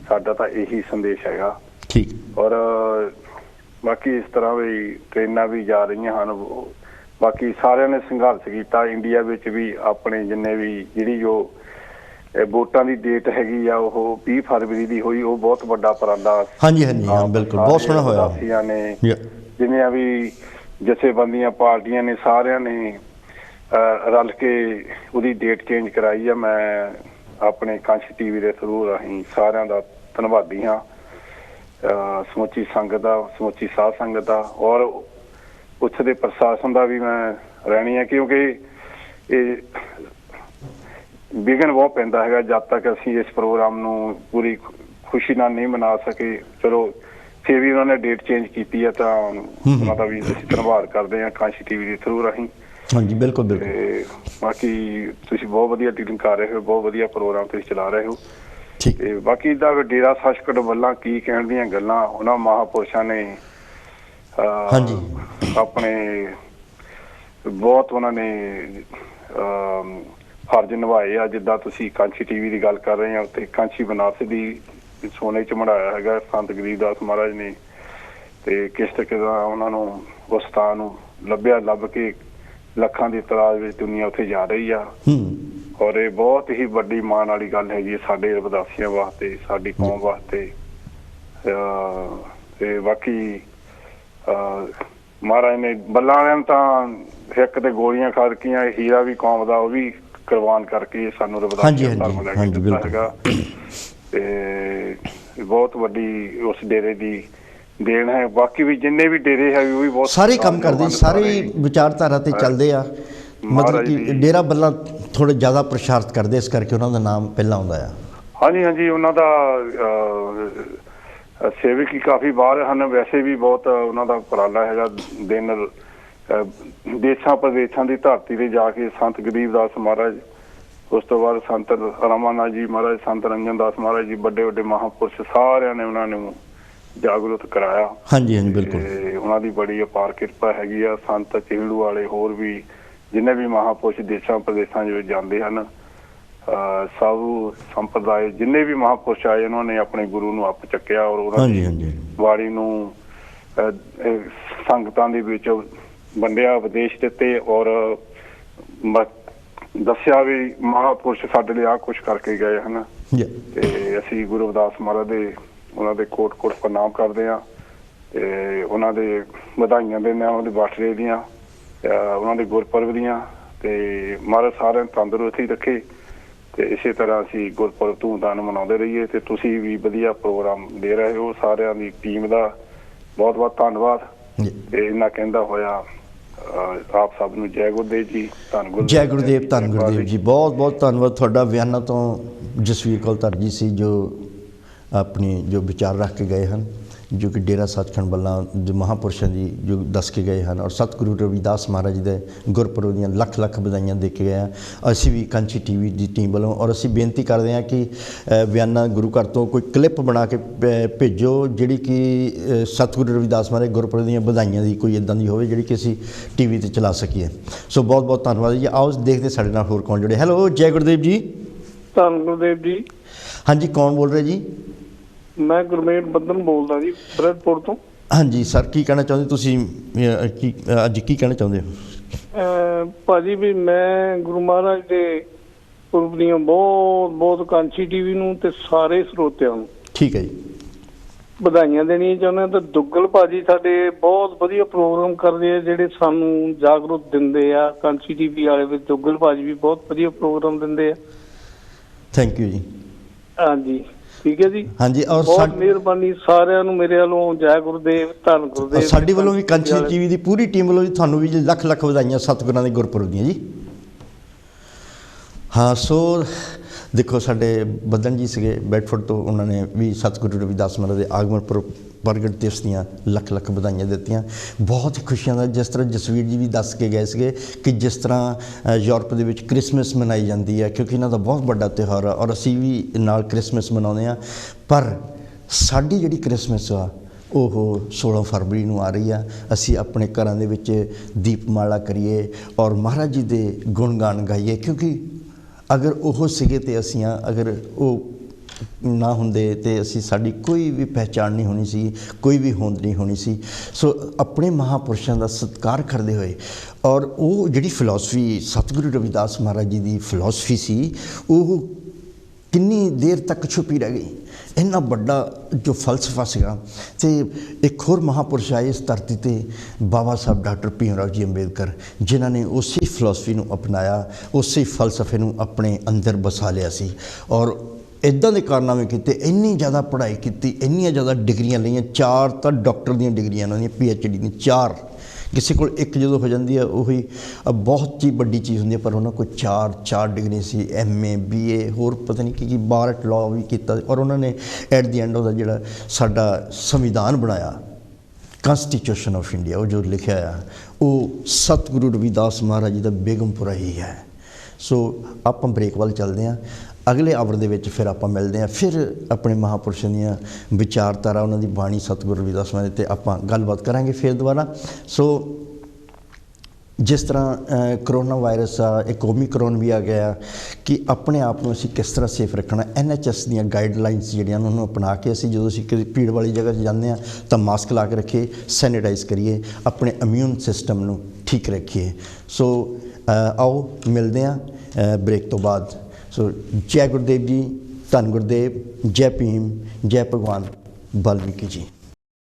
साडा तां यही संदेश हैगा। ठीक। और बाकी इस तरह भी ट्रेनां भी जा रही हैं, बाकी सारिਆਂ ने संघर्ष किया। इंडिया विच भी अपने जिन्ने भी जिहड़ी जो वोटां दी डेट हैगी आ, ਉਹ 20 फरवरी दी होई, ਉਹ बहुत वड्डा उपराला। हाँ जी, हाँ जी, हाँ बिल्कुल, बहुत सोहना होया। ने जिन्नियां भी जथेबंदियां पार्टियां ने सारियां ने रल के उसकी डेट चेंज कराई है। मैं अपने कांशी टीवी के थ्रू राही सारियां दा धन्नवादी हाँ, समुची संगत दा, समुची साध संगत दा, और उत्थे दे प्रशासन का भी मैं रहनी है, क्योंकि ये विघन बहुत पैंदा है जब तक असीं इस प्रोग्राम नूं पूरी खुशी नाल नहीं मना सके। चलो फिर भी उन्होंने डेट चेंज की है, तो उन्होंने भी असीं धन्नवाद करते हैं कांशी टीवी के थ्रू राही। हाँ जी, बिल्कुल बिल्कुल। बाकी तुसीं बहुत वधिया डीलिंग कर रहे हो, बहुत वधिया प्रोग्राम तुसीं चला रहे हो। ठीक। बाकी इहदा डेरा सचखंड वल्लां की कहण दीयां गल्लां, उन्हां महापुरुषां ने हाँ जी अपने बहुत उन्होंने ਫਰਜ਼ ਨਿਭਾਏ ਆ। ਜਿੱਦਾਂ ਤੁਸੀਂ ਕਾਂਛੀ ਟੀਵੀ ਦੀ ਗੱਲ ਕਰ ਰਹੇ ਆ, ਉੱਤੇ ਕਾਂਛੀ ਬਨਾਰਸ ਦੀ ਸੋਨੇ 'ਚ ਮੜਾਇਆ ਹੈਗਾ ਸੰਤ ਗਰੀਬਦਾਸ ਮਹਾਰਾਜ ਨੇ, ਤੇ ਕਿਸ ਤਰੀਕੇ ਦਾ ਉਹਨਾਂ ਨੂੰ ਉਸ ਸਥਾਨ ਨੂੰ ਲੱਭ ਕੇ ਲੱਖਾਂ ਦੀ ਤਾਦਾਦ ਵਿੱਚ ਦੁਨੀਆ ਉੱਥੇ ਜਾ ਰਹੀ ਆ। ਔਰ ਇਹ ਬਹੁਤ ਹੀ ਵੱਡੀ ਮਾਣ ਵਾਲੀ ਗੱਲ ਹੈਗੀ ਸਾਡੇ ਰਵਿਦਾਸੀਆਂ ਵਾਸਤੇ, ਸਾਡੀ ਕੌਮ ਵਾਸਤੇ। ਤੇ ਬਾਕੀ ਮਹਾਰਾਜ ਨੇ ਬੱਲਾਂ ਵਾਲਿਆਂ ਨੂੰ ਤਾਂ ਇੱਕ ਤੇ ਗੋਲੀਆਂ ਖਾ ਰਹੀਆਂ, ਹੀਰਾ ਵੀ ਕੌਮ ਦਾ ਉਹ ਵੀ ਕੁਰਬਾਨ ਕਰਕੇ ਸਾਨੂੰ ਰਵਿਦਾਸੀਆਂ ਧਰਮ ਲੈ ਕੇ ਦਿੱਤਾ ਹੈਗਾ। ਤੇ ਬਹੁਤ ਵੱਡੀ ਉਸ ਡੇਰੇ ਦੀ ਦੇਣ ਹੈ। ਬਾਕੀ ਵੀ ਜਿੰਨੇ ਵੀ ਡੇਰੇ ਹੈ ਉਹ ਵੀ ਬਹੁਤ ਸਾਰੇ ਕੰਮ ਕਰਦੇ, ਸਾਰੇ ਵਿਚਾਰਧਾਰਾ ਤੇ ਚੱਲਦੇ ਆ। ਮਤਲਬ ਕਿ ਡੇਰਾ ਬੱਲਾ ਥੋੜਾ ਜ਼ਿਆਦਾ ਪ੍ਰਸ਼ਾਰਤ ਕਰਦੇ, ਇਸ ਕਰਕੇ ਉਹਨਾਂ ਦਾ ਨਾਮ ਪਹਿਲਾਂ ਆਉਂਦਾ ਆ। ਹਾਂਜੀ, ਉਹਨਾਂ ਦਾ ਸੇਵਕ ਹੀ ਕਾਫੀ ਬਾਹਰ ਹਨ। ਵੈਸੇ ਵੀ ਬਹੁਤ ਉਹਨਾਂ ਦਾ ਉਪਰਾਲਾ ਹੈਗਾ। ਦਿਨ ਦੇਸ਼ਾਂ ਪ੍ਰਦੇਸ਼ਾਂ ਦੀ ਧਰਤੀ ਤੇ ਜਾ ਕੇ ਸੰਤ ਗਰੀਬਦਾਸ ਮਹਾਰਾਜ, ਉਸ ਤੋਂ ਬਾਅਦ ਸੰਤ ਰਾਮਾਨਾਥ ਜੀ ਮਹਾਰਾਜ, ਸੰਤ ਰੰਜਨ ਦਾਸ ਮਹਾਰਾਜ ਜੀ, ਵੱਡੇ ਵੱਡੇ ਮਹਾਂਪੁਰਸ਼ ਸਾਰਿਆਂ ਨੇ ਉਹਨਾਂ ਨੂੰ ਜਾਗਰੂਕ ਕਰਾਇਆ। ਹਾਂਜੀ, ਬਿਲਕੁਲ। ਉਹਨਾਂ ਦੀ ਬੜੀ ਅਪਾਰ ਕਿਰਪਾ ਹੈਗੀ ਆ। ਸੰਤ ਚਿਹੜੂ ਵਾਲੇ ਹੋਰ ਵੀ ਜਿੰਨੇ ਵੀ ਮਹਾਂਪੁਰਸ਼ ਦੇਸ਼ਾਂ ਪ੍ਰਦੇਸ਼ਾਂ ਵਿੱਚ ਜਾਂਦੇ ਹਨ, ਸਾਧੂ ਸੰਪਰਦਾਇ ਜਿੰਨੇ ਵੀ ਮਹਾਂਪੁਰਸ਼ ਆਏ, ਉਹਨਾਂ ਨੇ ਆਪਣੇ ਗੁਰੂ ਨੂੰ ਅੱਪ ਚੱਕਿਆ ਔਰ ਉਹਨਾਂ ਦੀ ਬਾਣੀ ਨੂੰ ਸੰਗਤਾਂ ਦੇ ਵਿੱਚ ਵੰਡਿਆ, ਉਪਦੇਸ਼ ਦਿੱਤੇ ਔਰ ਦੱਸਿਆ ਵੀ ਮਹਾਂਪੁਰਸ਼ ਸਾਡੇ ਲਈ ਆਹ ਕੁਛ ਕਰਕੇ ਗਏ ਹਨ। ਤੇ ਅਸੀਂ ਗੁਰੂ ਰਵਿਦਾਸ ਮਹਾਰਾਜ ਦੇ ਉਹਨਾਂ ਦੇ ਕੋਟ ਪ੍ਰਣਾਮ ਕਰਦੇ ਹਾਂ ਤੇ ਉਹਨਾਂ ਦੇ ਵਧਾਈਆਂ ਦਿੰਦੇ ਹਾਂ, ਉਹਨਾਂ ਦੇ ਬਰਥਡੇ ਦੀਆਂ, ਉਹਨਾਂ ਦੇ ਗੁਰਪੁਰਬ ਦੀਆਂ। ਤੇ ਮਹਾਰਾਜ ਸਾਰਿਆਂ ਨੂੰ ਤੰਦਰੁਸਤੀ ਰੱਖੇ ਤੇ ਇਸੇ ਤਰ੍ਹਾਂ ਅਸੀਂ ਗੁਰਪੁਰਬ ਧੂਮਧਾਮ ਮਨਾਉਂਦੇ ਰਹੀਏ। ਤੇ ਤੁਸੀਂ ਵੀ ਵਧੀਆ ਪ੍ਰੋਗਰਾਮ ਦੇ ਰਹੇ ਹੋ। ਸਾਰਿਆਂ ਦੀ ਟੀਮ ਦਾ ਬਹੁਤ ਬਹੁਤ ਧੰਨਵਾਦ। ਤੇ ਇਹਨਾਂ ਕਹਿੰਦਾ ਹੋਇਆ ਆਪ ਸਭ ਨੂੰ ਜੈ ਗੁਰਦੇਵ ਜੀ, ਧੰਨ ਗੁਰਦੇਵ, ਜੈ ਗੁਰਦੇਵ, ਧੰਨ ਗੁਰਦੇਵ ਜੀ। ਬਹੁਤ ਬਹੁਤ ਧੰਨਵਾਦ ਤੁਹਾਡਾ। ਵਿਆਨਾ ਤੋਂ ਜਸਵੀਰ ਕੌਲਧਰ ਜੀ ਸੀ ਜੋ ਆਪਣੀ ਜੋ ਵਿਚਾਰ ਰੱਖ ਕੇ ਗਏ ਹਨ, ਜੋ ਕਿ ਡੇਰਾ ਸੱਚਖੰਡ ਬੱਲਾ ਜੋ ਮਹਾਂਪੁਰਸ਼ਾਂ ਦੀ ਜੋ ਦੱਸ ਕੇ ਗਏ ਹਨ ਔਰ ਸਤਿਗੁਰੂ ਰਵਿਦਾਸ ਮਹਾਰਾਜ ਦੇ ਗੁਰਪੁਰਬ ਦੀਆਂ ਲੱਖ ਲੱਖ ਵਧਾਈਆਂ ਦੇ ਕੇ ਗਏ ਹਾਂ। ਅਸੀਂ ਵੀ ਕਾਂਛੀ ਟੀਵੀ ਦੀ ਟੀਮ ਵੱਲੋਂ ਔਰ ਅਸੀਂ ਬੇਨਤੀ ਕਰਦੇ ਹਾਂ ਕਿ ਵਿਆਨਾ ਗੁਰੂ ਘਰ ਤੋਂ ਕੋਈ ਕਲਿੱਪ ਬਣਾ ਕੇ ਭੇਜੋ ਜਿਹੜੀ ਕਿ ਸਤਿਗੁਰੂ ਰਵਿਦਾਸ ਮਹਾਰਾਜ ਗੁਰਪੁਰਬ ਦੀਆਂ ਵਧਾਈਆਂ ਦੀ ਕੋਈ ਇੱਦਾਂ ਦੀ ਹੋਵੇ ਜਿਹੜੀ ਕਿ ਅਸੀਂ ਟੀਵੀ 'ਤੇ ਚਲਾ ਸਕੀਏ। ਸੋ ਬਹੁਤ ਬਹੁਤ ਧੰਨਵਾਦ ਜੀ। ਆਓ ਦੇਖਦੇ ਸਾਡੇ ਨਾਲ ਹੋਰ ਕੌਣ ਜੁੜੇ। ਹੈਲੋ, ਜੈ ਗੁਰਦੇਵ ਜੀ। ਧੰਨ ਗੁਰਦੇਵ ਜੀ। ਹਾਂਜੀ, ਕੌਣ ਬੋਲ ਰਹੇ ਜੀ? ਮੈਂ ਗੁਰਮੇਲ ਬੱਦਨ ਬੋਲਦਾ ਜੀ, ਬਰੈਡਪੁਰ ਤੋਂ। ਹਾਂਜੀ ਸਰ, ਕੀ ਕਹਿਣਾ ਚਾਹੁੰਦੇ ਤੁਸੀਂ? ਅੱਜ ਕੀ ਕਹਿਣਾ ਚਾਹੁੰਦੇ ਹੋ? ਭਾਜੀ ਵੀ ਮੈਂ ਗੁਰੂ ਮਹਾਰਾਜ ਦੇ ਪੁਰਬ ਦੀਆਂ ਬਹੁਤ ਬਹੁਤ ਕਾਂਛੀ ਟੀਵੀ ਨੂੰ ਤੇ ਸਾਰੇ ਸਰੋਤਿਆਂ ਨੂੰ ਠੀਕ ਹੈ ਜੀ ਵਧਾਈਆਂ ਦੇਣੀਆਂ ਚਾਹੁੰਦੇ ਹਾਂ। ਤੇ ਦੁੱਗਲ ਭਾਜੀ ਸਾਡੇ ਬਹੁਤ ਵਧੀਆ ਪ੍ਰੋਗਰਾਮ ਕਰਦੇ ਆ, ਜਿਹੜੇ ਸਾਨੂੰ ਜਾਗਰੂਕ ਦਿੰਦੇ ਆ। ਕਾਂਛੀ ਟੀਵੀ ਵਾਲੇ ਵਿੱਚ ਦੁੱਗਲ ਭਾਜੀ ਵੀ ਬਹੁਤ ਵਧੀਆ ਪ੍ਰੋਗਰਾਮ ਦਿੰਦੇ ਆ। ਥੈਂਕ ਯੂ ਜੀ। ਹਾਂਜੀ, ਠੀਕ ਹੈ ਜੀ। ਹਾਂਜੀ, ਔਰ ਬਹੁਤ ਮਿਹਰਬਾਨੀ ਸਾਰਿਆਂ ਨੂੰ ਮੇਰੇ ਵੱਲੋਂ ਜੈ ਗੁਰਦੇਵ, ਧੰਨ ਗੁਰਦੇਵ। ਸਾਡੀ ਵੱਲੋਂ ਵੀ ਕਾਂਛੀ ਟੀਵੀ ਦੀ ਪੂਰੀ ਟੀਮ ਵੱਲੋਂ ਵੀ ਤੁਹਾਨੂੰ ਵੀ ਲੱਖ ਲੱਖ ਵਧਾਈਆਂ ਸਤਿਗੁਰਾਂ ਦੇ ਗੁਰਪੁਰਬ ਦੀਆਂ ਜੀ। ਹਾਂ, ਸੋ ਦੇਖੋ ਸਾਡੇ ਬੱਦਨ ਜੀ ਸੀਗੇ ਬੈਡਫੋਰਡ ਤੋਂ, ਉਹਨਾਂ ਨੇ ਵੀ ਸਤਿਗੁਰੂ ਰਵਿਦਾਸ ਮਹਾਰਾਜ ਦੇ ਆਗਮਨ ਪ੍ਰਗਟ ਦਿਵਸ ਦੀਆਂ ਲੱਖ ਲੱਖ ਵਧਾਈਆਂ ਦਿੱਤੀਆਂ। ਬਹੁਤ ਹੀ ਖੁਸ਼ੀਆਂ ਦਾ, ਜਿਸ ਤਰ੍ਹਾਂ ਜਸਵੀਰ ਜੀ ਵੀ ਦੱਸ ਕੇ ਗਏ ਸੀਗੇ ਕਿ ਜਿਸ ਤਰ੍ਹਾਂ ਯੂਰਪ ਦੇ ਵਿੱਚ ਕ੍ਰਿਸਮਸ ਮਨਾਈ ਜਾਂਦੀ ਹੈ, ਕਿਉਂਕਿ ਇਹਨਾਂ ਦਾ ਬਹੁਤ ਵੱਡਾ ਤਿਉਹਾਰ ਆ ਔਰ ਅਸੀਂ ਵੀ ਨਾਲ ਕ੍ਰਿਸਮਸ ਮਨਾਉਂਦੇ ਹਾਂ। ਪਰ ਸਾਡੀ ਜਿਹੜੀ ਕ੍ਰਿਸਮਸ ਆ ਉਹ 16 ਫਰਵਰੀ ਨੂੰ ਆ ਰਹੀ ਆ। ਅਸੀਂ ਆਪਣੇ ਘਰਾਂ ਦੇ ਵਿੱਚ ਦੀਪਮਾਲਾ ਕਰੀਏ ਔਰ ਮਹਾਰਾਜ ਜੀ ਦੇ ਗੁਣਗਾਨ ਗਾਈਏ, ਕਿਉਂਕਿ ਅਗਰ ਉਹ ਸੀਗੇ ਤੇ ਅਸੀਂ ਆ, ਅਗਰ ਉਹ ਨਾ ਹੁੰਦੇ ਤੇ ਅਸੀਂ ਸਾਡੀ ਕੋਈ ਵੀ ਪਹਿਚਾਣ ਨਹੀਂ ਹੋਣੀ ਸੀ, ਕੋਈ ਵੀ ਹੋਂਦ ਨਹੀਂ ਹੋਣੀ ਸੀ। ਸੋ ਆਪਣੇ ਮਹਾਂਪੁਰਸ਼ਾਂ ਦਾ ਸਤਿਕਾਰ ਕਰਦੇ ਹੋਏ ਔਰ ਉਹ ਜਿਹੜੀ ਫਿਲਾਸਫੀ ਸਤਿਗੁਰੂ ਰਵਿਦਾਸ ਮਹਾਰਾਜ ਜੀ ਦੀ ਫਿਲਾਸਫੀ ਸੀ, ਉਹ ਕਿੰਨੀ ਦੇਰ ਤੱਕ ਛੁਪੀ ਰਹਿ ਗਈ। ਇੰਨਾ ਵੱਡਾ ਜੋ ਫਲਸਫਾ ਸੀਗਾ। ਅਤੇ ਇੱਕ ਹੋਰ ਮਹਾਂਪੁਰਸ਼ ਆਏ ਇਸ ਧਰਤੀ 'ਤੇ, ਬਾਬਾ ਸਾਹਿਬ ਡਾਕਟਰ ਭੀਮ ਰਾਓ ਜੀ ਅੰਬੇਦਕਰ, ਜਿਨ੍ਹਾਂ ਨੇ ਉਸੇ ਫਿਲਾਸਫੀ ਨੂੰ ਅਪਣਾਇਆ, ਉਸੇ ਫਲਸਫੇ ਨੂੰ ਆਪਣੇ ਅੰਦਰ ਵਸਾ ਲਿਆ ਸੀ ਔਰ ਇੱਦਾਂ ਦੇ ਕਾਰਨਾਮੇ ਕੀਤੇ। ਇੰਨੀ ਜ਼ਿਆਦਾ ਪੜ੍ਹਾਈ ਕੀਤੀ, ਇੰਨੀਆਂ ਜ਼ਿਆਦਾ ਡਿਗਰੀਆਂ ਲਈਆਂ, 4 ਤਾਂ ਡਾਕਟਰ ਦੀਆਂ ਡਿਗਰੀਆਂ ਉਹਨਾਂ ਦੀਆਂ, PhD ਦੀਆਂ 4। ਕਿਸੇ ਕੋਲ ਇੱਕ ਜਦੋਂ ਹੋ ਜਾਂਦੀ ਹੈ ਉਹੀ ਬਹੁਤ ਹੀ ਵੱਡੀ ਚੀਜ਼ ਹੁੰਦੀ ਹੈ, ਪਰ ਉਹਨਾਂ ਕੋਲ 4 ਡਿਗਰੀ ਸੀ, MA BA ਹੋਰ ਪਤਾ ਨਹੀਂ ਕੀ ਬਾਰਟ ਲਾਅ ਵੀ ਕੀਤਾ ਔਰ ਉਹਨਾਂ ਨੇ ਐਟ ਦੀ ਐਂਡ ਉਹਦਾ ਜਿਹੜਾ ਸਾਡਾ ਸੰਵਿਧਾਨ ਬਣਾਇਆ, ਕਨਸਟੀਟਿਊਸ਼ਨ ਆਫ ਇੰਡੀਆ, ਉਹ ਜੋ ਲਿਖਿਆ ਆ ਉਹ ਸਤਿਗੁਰੂ ਰਵਿਦਾਸ ਮਹਾਰਾਜ ਜੀ ਦਾ ਬੇਗਮਪੁਰਾ ਹੀ ਹੈ। ਸੋ ਆਪਾਂ ਬ੍ਰੇਕ ਵੱਲ ਚੱਲਦੇ ਹਾਂ। ਅਗਲੇ ਆਵਰ ਦੇ ਵਿੱਚ ਫਿਰ ਆਪਾਂ ਮਿਲਦੇ ਹਾਂ, ਫਿਰ ਆਪਣੇ ਮਹਾਂਪੁਰਸ਼ਾਂ ਦੀਆਂ ਵਿਚਾਰਧਾਰਾ, ਉਹਨਾਂ ਦੀ ਬਾਣੀ ਸਤਿਗੁਰੂ ਰਵਿਦਾਸ ਮਹਾਰਾਜ 'ਤੇ ਆਪਾਂ ਗੱਲਬਾਤ ਕਰਾਂਗੇ ਫਿਰ ਦੁਬਾਰਾ। ਸੋ जिस तरह करोना वायरस आ एक ओमिक्रॉन भी आ गया कि अपने आप को असीं किस तरह सेफ रखना NHS ਦੀਆਂ गाइडलाइनस ਜਿਹੜੀਆਂ ਉਹਨੂੰ अपना के ਅਸੀਂ ਜਦੋਂ ਅਸੀਂ ਕਿਸੇ ਭੀੜ ਵਾਲੀ ਜਗ੍ਹਾ 'ਤੇ ਜਾਂਦੇ ਹਾਂ ਤਾਂ ਮਾਸਕ ਲਾ ਕੇ ਰੱਖੀਏ, ਸੈਨੀਟਾਈਜ਼ ਕਰੀਏ, ਆਪਣੇ ਇਮਿਊਨ ਸਿਸਟਮ ਨੂੰ ਠੀਕ ਰੱਖੀਏ। ਸੋ ਆਓ ਮਿਲਦੇ ਹਾਂ ਬ੍ਰੇਕ ਤੋਂ ਬਾਅਦ। ਸੋ ਜੈ ਗੁਰਦੇਵ ਜੀ, ਧੰਨ ਗੁਰਦੇਵ, ਜੈ ਭੀਮ, ਜੈ ਭਗਵਾਨ ਵਾਲਮੀਕੀ ਜੀ।